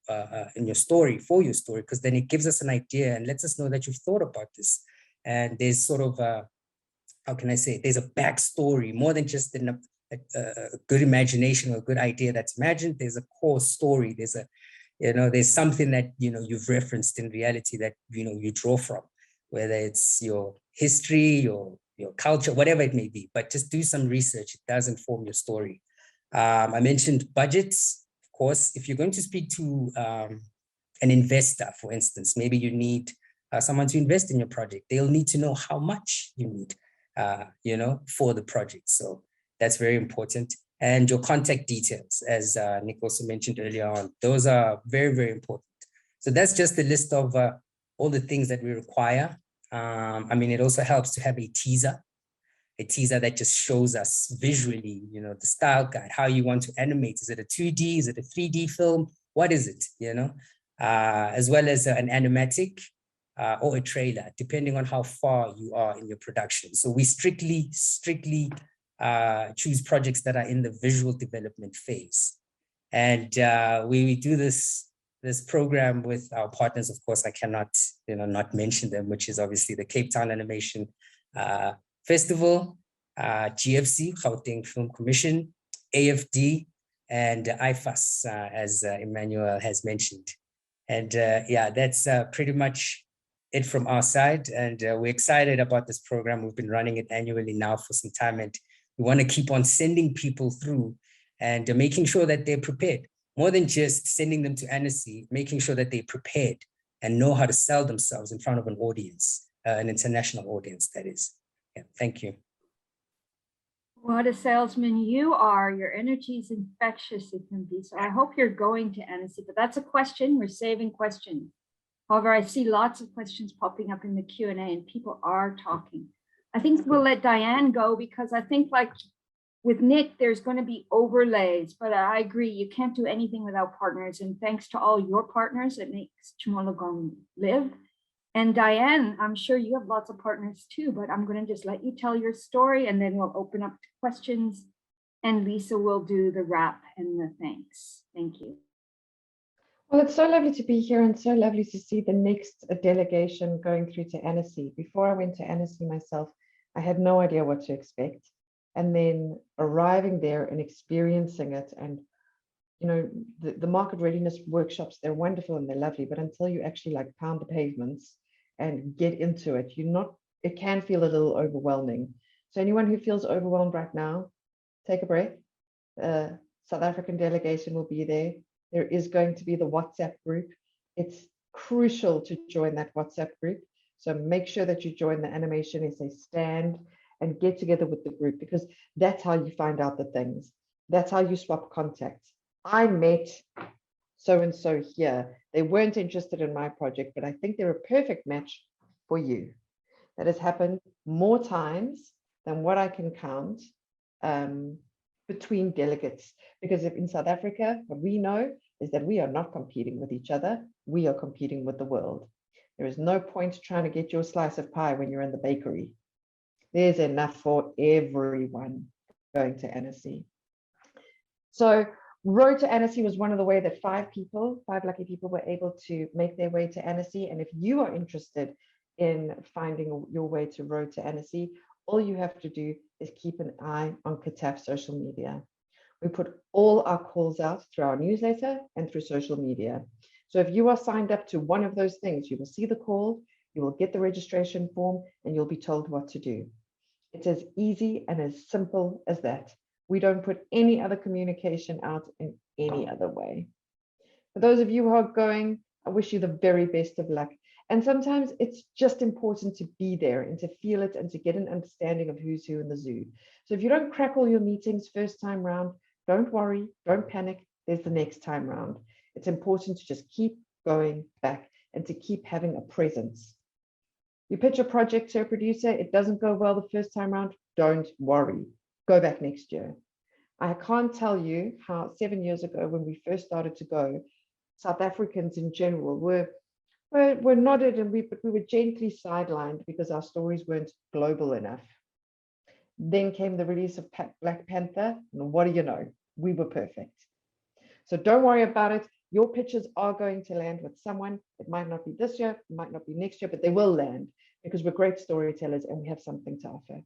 story, for your story, because then it gives us an idea and lets us know that you've thought about this. And there's sort of how can I say it? There's a backstory more than just a good imagination or a good idea that's imagined. There's a core story. There's something that, you know, you've referenced in reality that, you know, you draw from, whether it's your history, your culture, whatever it may be, but just do some research. It does inform your story. I mentioned budgets. Of course, if you're going to speak to an investor, for instance, maybe you need someone to invest in your project. They'll need to know how much you need, for the project. So that's very important. And your contact details, as Nick also mentioned earlier on, those are very, very important. So that's just a list of all the things that we require. I mean, it also helps to have a teaser. a teaser that just shows us visually, you know, the style guide, how you want to animate. Is it a 2D? Is it a 3D film? What is it, you know? As well as an animatic or a trailer, depending on how far you are in your production. So we strictly choose projects that are in the visual development phase. And we do this program with our partners. Of course, I cannot, you know, not mention them, which is obviously the Cape Town Animation Festival, GFC, Gauteng Film Commission, AFD, and IFAS, as Emmanuel has mentioned. And yeah, that's pretty much it from our side. And we're excited about this program. We've been running it annually now for some time, and we want to keep on sending people through and making sure that they're prepared. More than just sending them to Annecy, making sure that they're prepared and know how to sell themselves in front of an audience, an international audience, that is. Yeah, thank you. What a salesman you are. Your energy is infectious, it can be. So I hope you're going to Annecy, but that's a question. We're saving questions. However, I see lots of questions popping up in the Q&A and people are talking. I think we'll let Diane go because I think like with Nick, there's going to be overlays, but I agree, you can't do anything without partners. And thanks to all your partners, it makes Chumologon live. And Diane, I'm sure you have lots of partners too, but I'm going to just let you tell your story and then we'll open up to questions and Lisa will do the wrap and the thanks. Thank you. Well, it's so lovely to be here and so lovely to see the next delegation going through to Annecy. Before I went to Annecy myself, I had no idea what to expect. And then arriving there and experiencing it, and you know, the market readiness workshops, they're wonderful and they're lovely, but until you actually like pound the pavements and get into it, it can feel a little overwhelming. So anyone who feels overwhelmed right now, take a breath. South African delegation will be there. There is going to be the WhatsApp group. It's crucial to join that WhatsApp group. So make sure that you join the Animation SA stand and get together with the group, because that's how you find out the things. That's how you swap contacts. I met so-and-so here. They weren't interested in my project, but I think they're a perfect match for you. That has happened more times than what I can count between delegates. Because if in South Africa, what we know is that we are not competing with each other. We are competing with the world. There is no point trying to get your slice of pie when you're in the bakery. There's enough for everyone going to Annecy. So Road to Annecy was one of the ways that five lucky people were able to make their way to Annecy. And if you are interested in finding your way to Road to Annecy, all you have to do is keep an eye on CATAF social media. We put all our calls out through our newsletter and through social media. So if you are signed up to one of those things, you will see the call, you will get the registration form, and you'll be told what to do. It's as easy and as simple as that. We don't put any other communication out in any other way. For those of you who are going, I wish you the very best of luck. And sometimes it's just important to be there and to feel it and to get an understanding of who's who in the zoo. So if you don't crack all your meetings first time round, don't worry, don't panic. There's the next time round. It's important to just keep going back and to keep having a presence. You pitch a project to a producer, it doesn't go well the first time round, don't worry. Go back next year. I can't tell you how 7 years ago, when we first started to go, South Africans in general were nodded and we were gently sidelined because our stories weren't global enough. Then came the release of Black Panther, and what do you know? We were perfect. So don't worry about it. Your pitches are going to land with someone. It might not be this year, it might not be next year, but they will land because we're great storytellers and we have something to offer.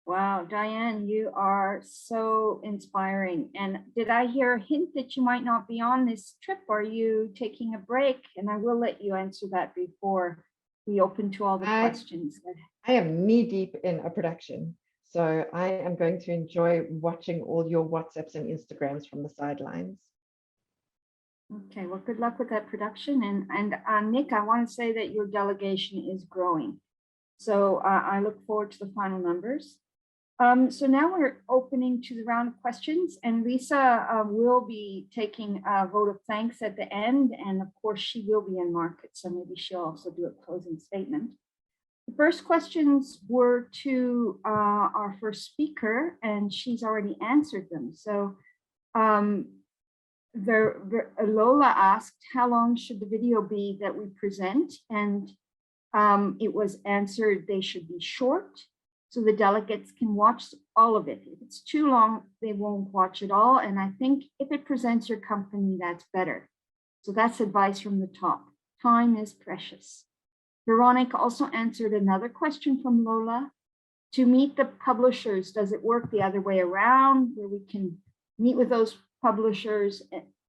Wow, Diane, you are so inspiring. And did I hear a hint that you might not be on this trip? Are you taking a break? And I will let you answer that before we open to all the questions. I am knee deep in a production. So I am going to enjoy watching all your WhatsApps and Instagrams from the sidelines. Okay, well, good luck with that production. And Nick, I want to say that your delegation is growing. So I look forward to the final numbers. So now we're opening to the round of questions, and Lisa will be taking a vote of thanks at the end. And of course, she will be in market, so maybe she'll also do a closing statement. The first questions were to our first speaker, and she's already answered them. So Lola asked, how long should the video be that we present? And it was answered, they should be short, so the delegates can watch all of it. If it's too long, they won't watch it all. And I think if it presents your company, that's better. So that's advice from the top. Time is precious. Veronica also answered another question from Lola. To meet the publishers, does it work the other way around, where we can meet with those publishers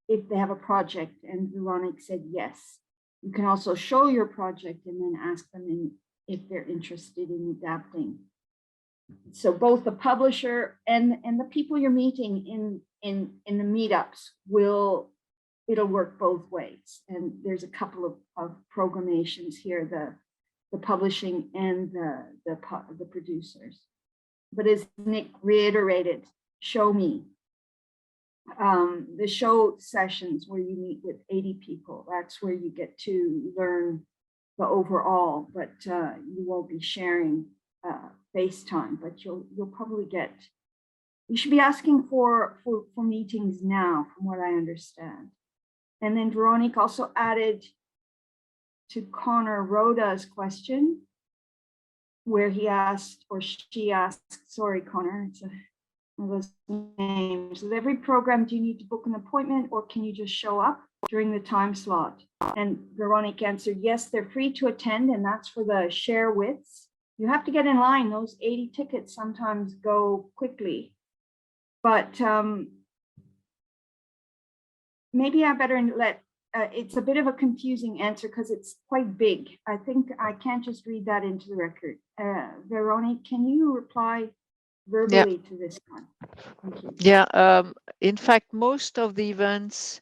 if they have a project? And Veronica said yes. You can also show your project and then ask them if they're interested in adapting. So both the publisher and the people you're meeting in the meetups it'll work both ways. And there's a couple of programations here, the publishing and the producers. But as Nick reiterated, show me. The show sessions where you meet with 80 people, that's where you get to learn the overall, but you won't be sharing FaceTime, but you'll probably get, you should be asking for meetings now, from what I understand. And then Veronique also added to Connor Rhoda's question, where he asked, or she asked, sorry, Connor, it's one of those names. With every program, do you need to book an appointment, or can you just show up during the time slot? And Veronique answered, yes, they're free to attend, and that's for the share withs. You have to get in line. Those 80 tickets sometimes go quickly, but maybe I better let, it's a bit of a confusing answer because it's quite big. I think I can't just read that into the record. Veronique, can you reply verbally to this one? Thank you. Yeah, in fact, most of the events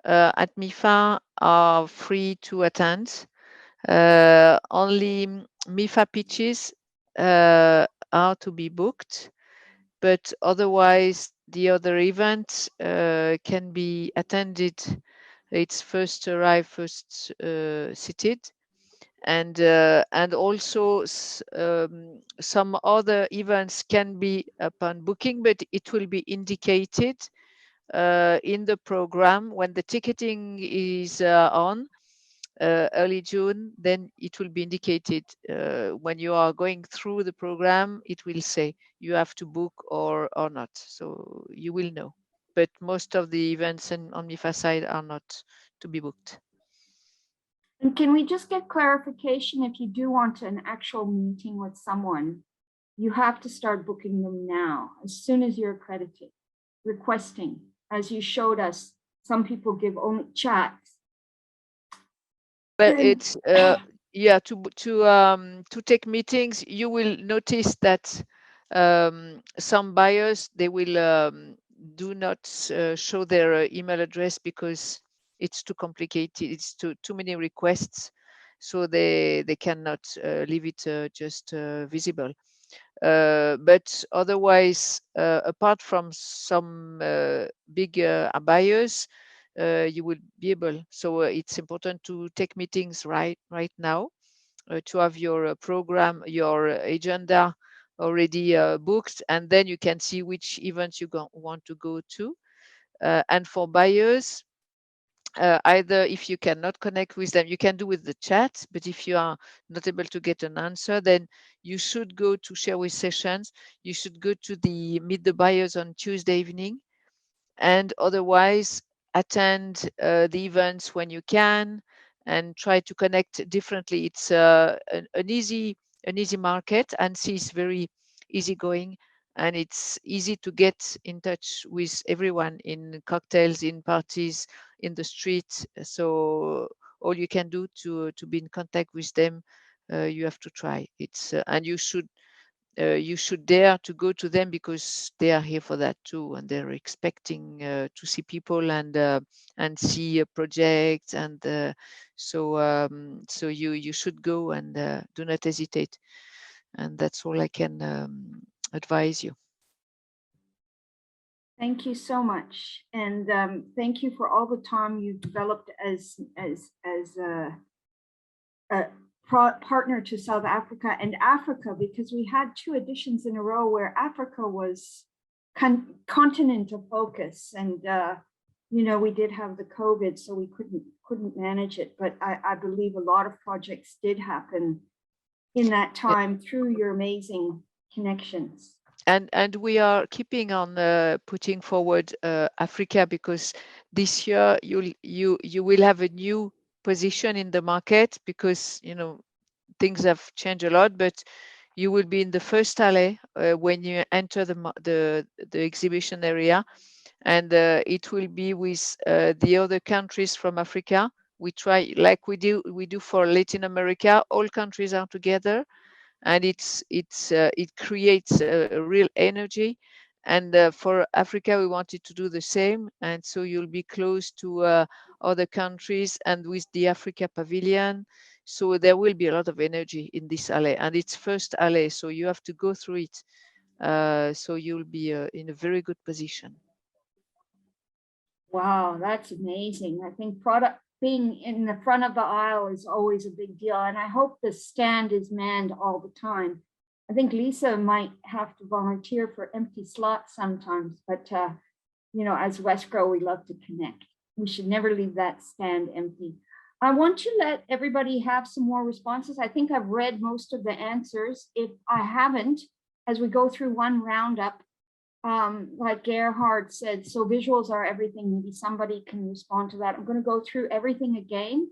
at MIFA are free to attend. Only MIFA pitches are to be booked, but otherwise the other events can be attended. It's first arrived, first seated, and also some other events can be upon booking, but it will be indicated in the program when the ticketing is on. Early June, then it will be indicated when you are going through the program, it will say you have to book or not. So you will know. But most of the events on MIFA side are not to be booked. And can we just get clarification? If you do want an actual meeting with someone, you have to start booking them now, as soon as you're accredited, requesting. As you showed us, some people give only chats. But it's yeah, to take meetings, you will notice that some buyers, they will do not show their email address because it's too complicated. It's too many requests, so they cannot leave it just visible. But otherwise, apart from some big buyers, you will be able. So it's important to take meetings right now, to have your program, your agenda already booked, and then you can see which events you want to go to. And for buyers, either if you cannot connect with them, you can do with the chat, but if you are not able to get an answer, then you should go to share with sessions. You should go to the meet the buyers on Tuesday evening, and otherwise attend the events when you can and try to connect differently. It's an easy market. Annecy is very easygoing, and it's easy to get in touch with everyone in cocktails, in parties, in the street. So all you can do to be in contact with them, you have to try. It's and you should dare to go to them, because they are here for that too, and they're expecting to see people and see projects, and so you should go, and do not hesitate. And that's all I can advise you. Thank you so much, and thank you for all the time you've developed as a partner to South Africa and Africa, because we had 2 editions in a row where Africa was continent of focus, and you know, we did have the COVID, so we couldn't manage it, but I believe a lot of projects did happen in that time through your amazing connections. And we are keeping on putting forward Africa, because this year you will have a new position in the market, because you know things have changed a lot, but you will be in the first alley when you enter the exhibition area, and it will be with the other countries from Africa. We try, like we do for Latin America, all countries are together, and it creates a real energy. And for Africa, we wanted to do the same, and so you'll be close to other countries and with the Africa Pavilion. So there will be a lot of energy in this alley, and it's first alley, so you have to go through it. So you'll be in a very good position. Wow, that's amazing. I think product being in the front of the aisle is always a big deal. And I hope the stand is manned all the time. I think Lisa might have to volunteer for empty slots sometimes, but you know, as Wesgro, we love to connect. We should never leave that stand empty. I want to let everybody have some more responses. I think I've read most of the answers. If I haven't, as we go through one roundup, like Gerhard said, so visuals are everything. Maybe somebody can respond to that. I'm going to go through everything again.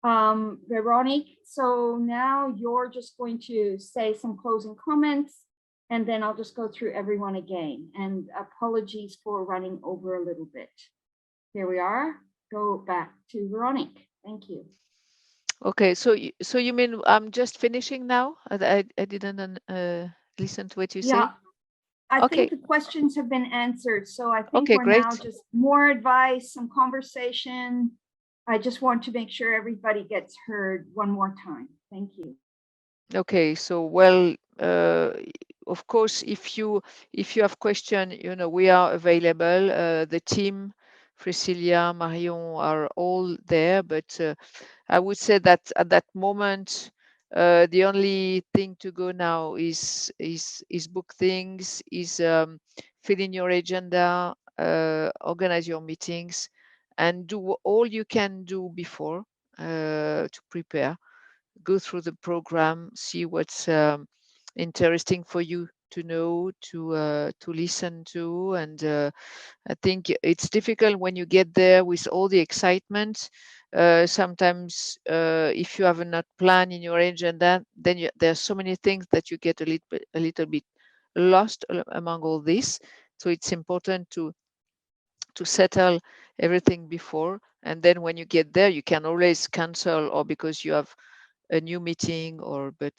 Veronique, so now you're just going to say some closing comments, and then I'll just go through everyone again. And apologies for running over a little bit. Here we are. Go back to Veronique. Thank you. Okay, so you mean I'm just finishing now? I didn't listen to what you said. I think the questions have been answered. So I think we're great. now just more advice, some conversation. I just want to make sure everybody gets heard one more time. Thank you. Okay, so well, of course, if you have question, you know, we are available. The team, Priscilla, Marion are all there, but I would say that at that moment, the only thing to go now is book things, is fill in your agenda, organize your meetings, and do all you can do before to prepare. Go through the program, see what's interesting for you to know, to listen to, and I think it's difficult when you get there with all the excitement. Sometimes if you have not planned in your agenda, then there are so many things that you get a little bit lost among all this. So it's important to settle everything before, and then when you get there, you can always cancel, or because you have a new meeting, or but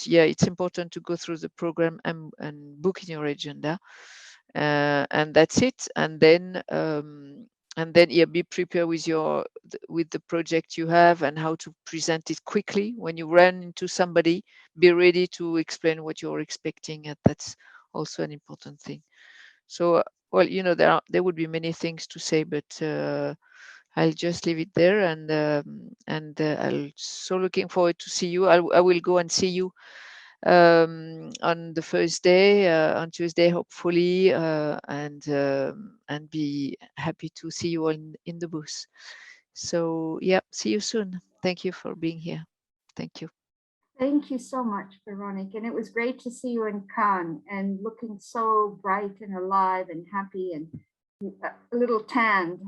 yeah, it's important to go through the program and book in your agenda, and that's it. And then yeah, be prepared with the project you have and how to present it quickly. When you run into somebody, be ready to explain what you're expecting, and that's also an important thing. So well, you know, there would be many things to say, but I'll just leave it there, and I'm so looking forward to see you. I will go and see you on the first day, on Tuesday, hopefully, and be happy to see you all in the booth. So yeah, see you soon. Thank you for being here. Thank you. Thank you so much, Veronique. And it was great to see you in Cannes and looking so bright and alive and happy and a little tanned.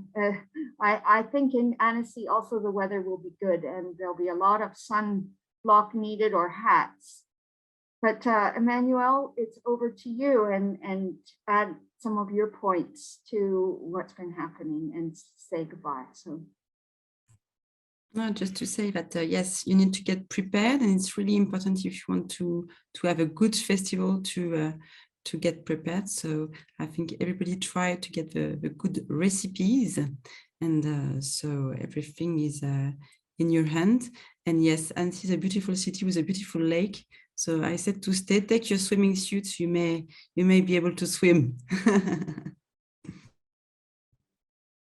I think in Annecy also the weather will be good, and there'll be a lot of sunblock needed or hats. But Emmanuel, it's over to you, and add some of your points to what's been happening and say goodbye. So. No, just to say that yes, you need to get prepared, and it's really important if you want to have a good festival to get prepared. So I think everybody try to get the good recipes, and so everything in your hand. And yes, Annecy is a beautiful city with a beautiful lake. So I said to stay, take your swimming suits. You may be able to swim.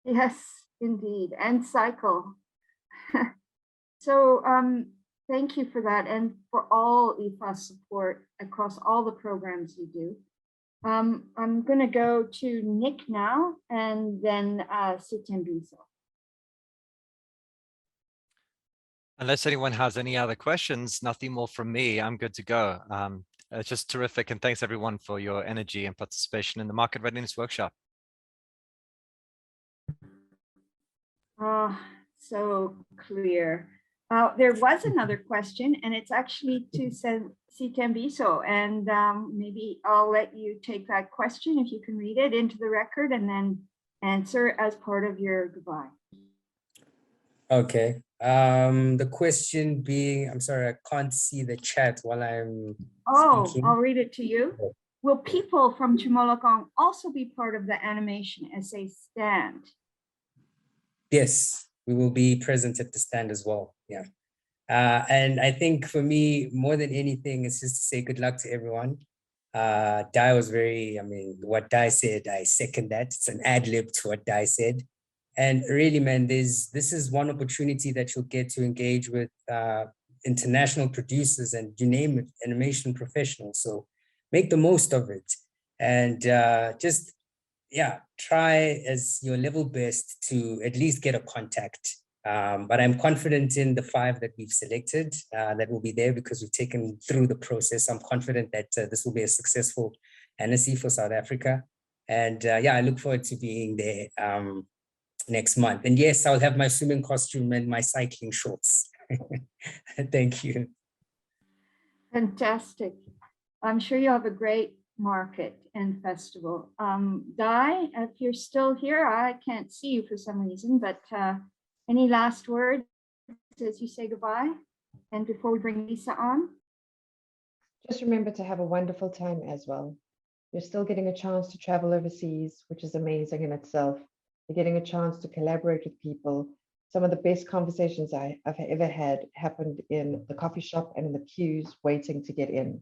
Yes, indeed, and cycle. So thank you for that and for all IFA's support across all the programs you do. I'm going to go to Nick now and then Sitembiso. Unless anyone has any other questions, nothing more from me. I'm good to go. It's just terrific. And thanks everyone for your energy and participation in the Market Readiness Workshop. So clear. There was another question, and it's actually to Sitembiso, and maybe I'll let you take that question if you can read it into the record and then answer as part of your goodbye. Okay. The question being, I'm sorry, I can't see the chat while I'm speaking. I'll read it to you. Will people from Chimolokong also be part of the animation essay stand? Yes, we will be present at the stand as well. Yeah. And I think for me, more than anything, it's just to say good luck to everyone. Dai was what Dai said, I second that. It's an ad lib to what Dai said. And really, man, this is one opportunity that you'll get to engage with international producers and you name it, animation professionals. So make the most of it. And just, try as your level best to at least get a contact. But I'm confident in the 5 that we've selected that will be there because we've taken through the process. I'm confident that this will be a successful Annecy for South Africa. And I look forward to being there next month. And yes, I'll have my swimming costume and my cycling shorts. Thank you. Fantastic. I'm sure you have a great market and festival. Dai, if you're still here, I can't see you for some reason, but any last words as you say goodbye? And before we bring Lisa on? Just remember to have a wonderful time as well. You're still getting a chance to travel overseas, which is amazing in itself. You're getting a chance to collaborate with people. Some of the best conversations I've ever had happened in the coffee shop and in the queues waiting to get in.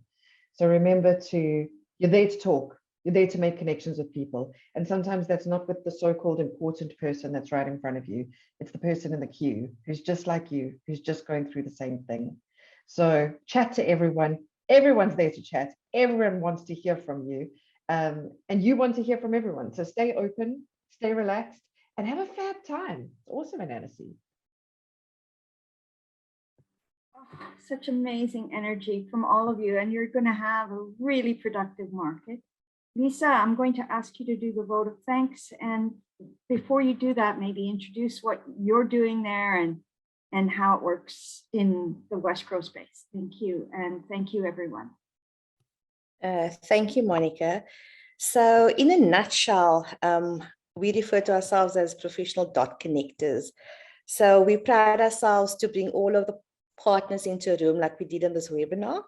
So remember you're there to talk. You're there to make connections with people. And sometimes that's not with the so-called important person that's right in front of you. It's the person in the queue who's just like you, who's just going through the same thing. So chat to everyone. Everyone's there to chat. Everyone wants to hear from you. And you want to hear from everyone. So stay open, stay relaxed, and have a fab time. It's awesome in Annecy. Such amazing energy from all of you, and you're going to have a really productive market. Lisa, I'm going to ask you to do the vote of thanks. And before you do that, maybe introduce what you're doing there and how it works in the Wesgro space. Thank you. And thank you, everyone. Thank you, Monica. So in a nutshell, we refer to ourselves as professional dot connectors. So we pride ourselves to bring all of the partners into a room like we did in this webinar.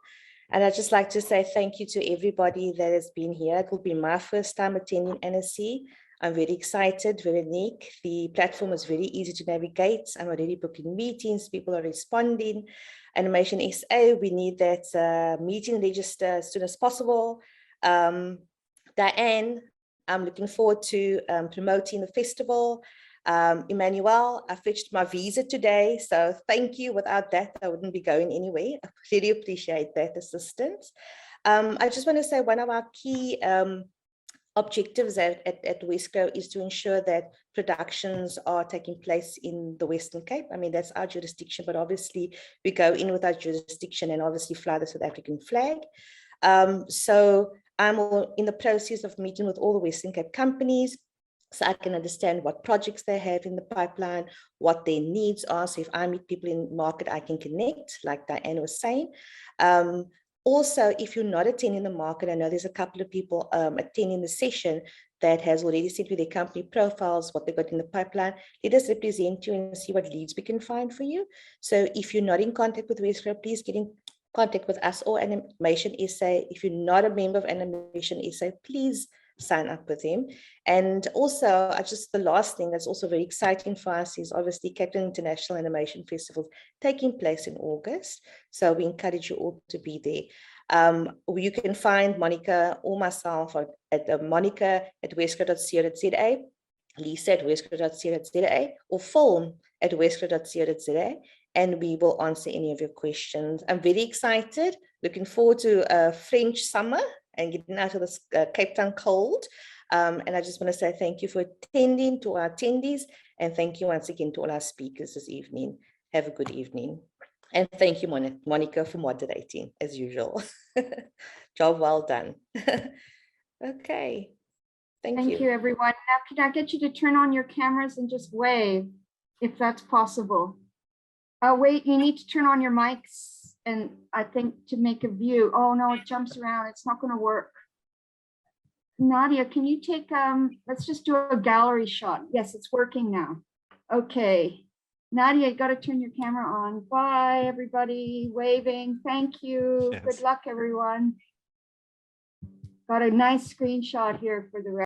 And I'd just like to say thank you to everybody that has been here. It will be my first time attending Annecy. I'm very excited, very unique. The platform is very easy to navigate. I'm already booking meetings. People are responding. Animation SA, we need that meeting register as soon as possible. Diane, I'm looking forward to promoting the festival. Emmanuel, I fetched my visa today, so thank you. Without that, I wouldn't be going anywhere. I really appreciate that assistance. I just want to say one of our key objectives at Wesgro is to ensure that productions are taking place in the Western Cape. I mean, that's our jurisdiction, but obviously we go in with our jurisdiction and obviously fly the South African flag. So I'm in the process of meeting with all the Western Cape companies so I can understand what projects they have in the pipeline, what their needs are. So if I meet people in market, I can connect, like Diane was saying. Also, if you're not attending the market, I know there's a couple of people attending the session that has already sent me their company profiles, what they've got in the pipeline. Let us represent you and see what leads we can find for you. So if you're not in contact with Wesgro, please get in contact with us or Animation SA. If you're not a member of Animation SA, please sign up with him. And also, just the last thing that's also very exciting for us is obviously Cape Town International Animation Festival taking place in August. So we encourage you all to be there. You can find Monica or myself at monica@wesgro.co.za, lisa@wesgro.co.za, or phone@wesgro.co.za, and we will answer any of your questions. I'm very excited, looking forward to a French summer and getting out of this Cape Town cold. And I just want to say thank you for attending, to our attendees, and thank you once again to all our speakers this evening. Have a good evening. And thank you, Monica, for moderating, as usual. Job well done. Okay. Thank you. everyone. Now, can I get you to turn on your cameras and just wave, if that's possible? Wait, you need to turn on your mics, and I think to make a view. Oh no, it jumps around. It's not going to work. Nadia, can you take, let's just do a gallery shot. Yes, it's working now. Okay. Nadia, you got to turn your camera on. Bye, everybody. Waving. Thank you. Yes. Good luck, everyone. Got a nice screenshot here for the rest.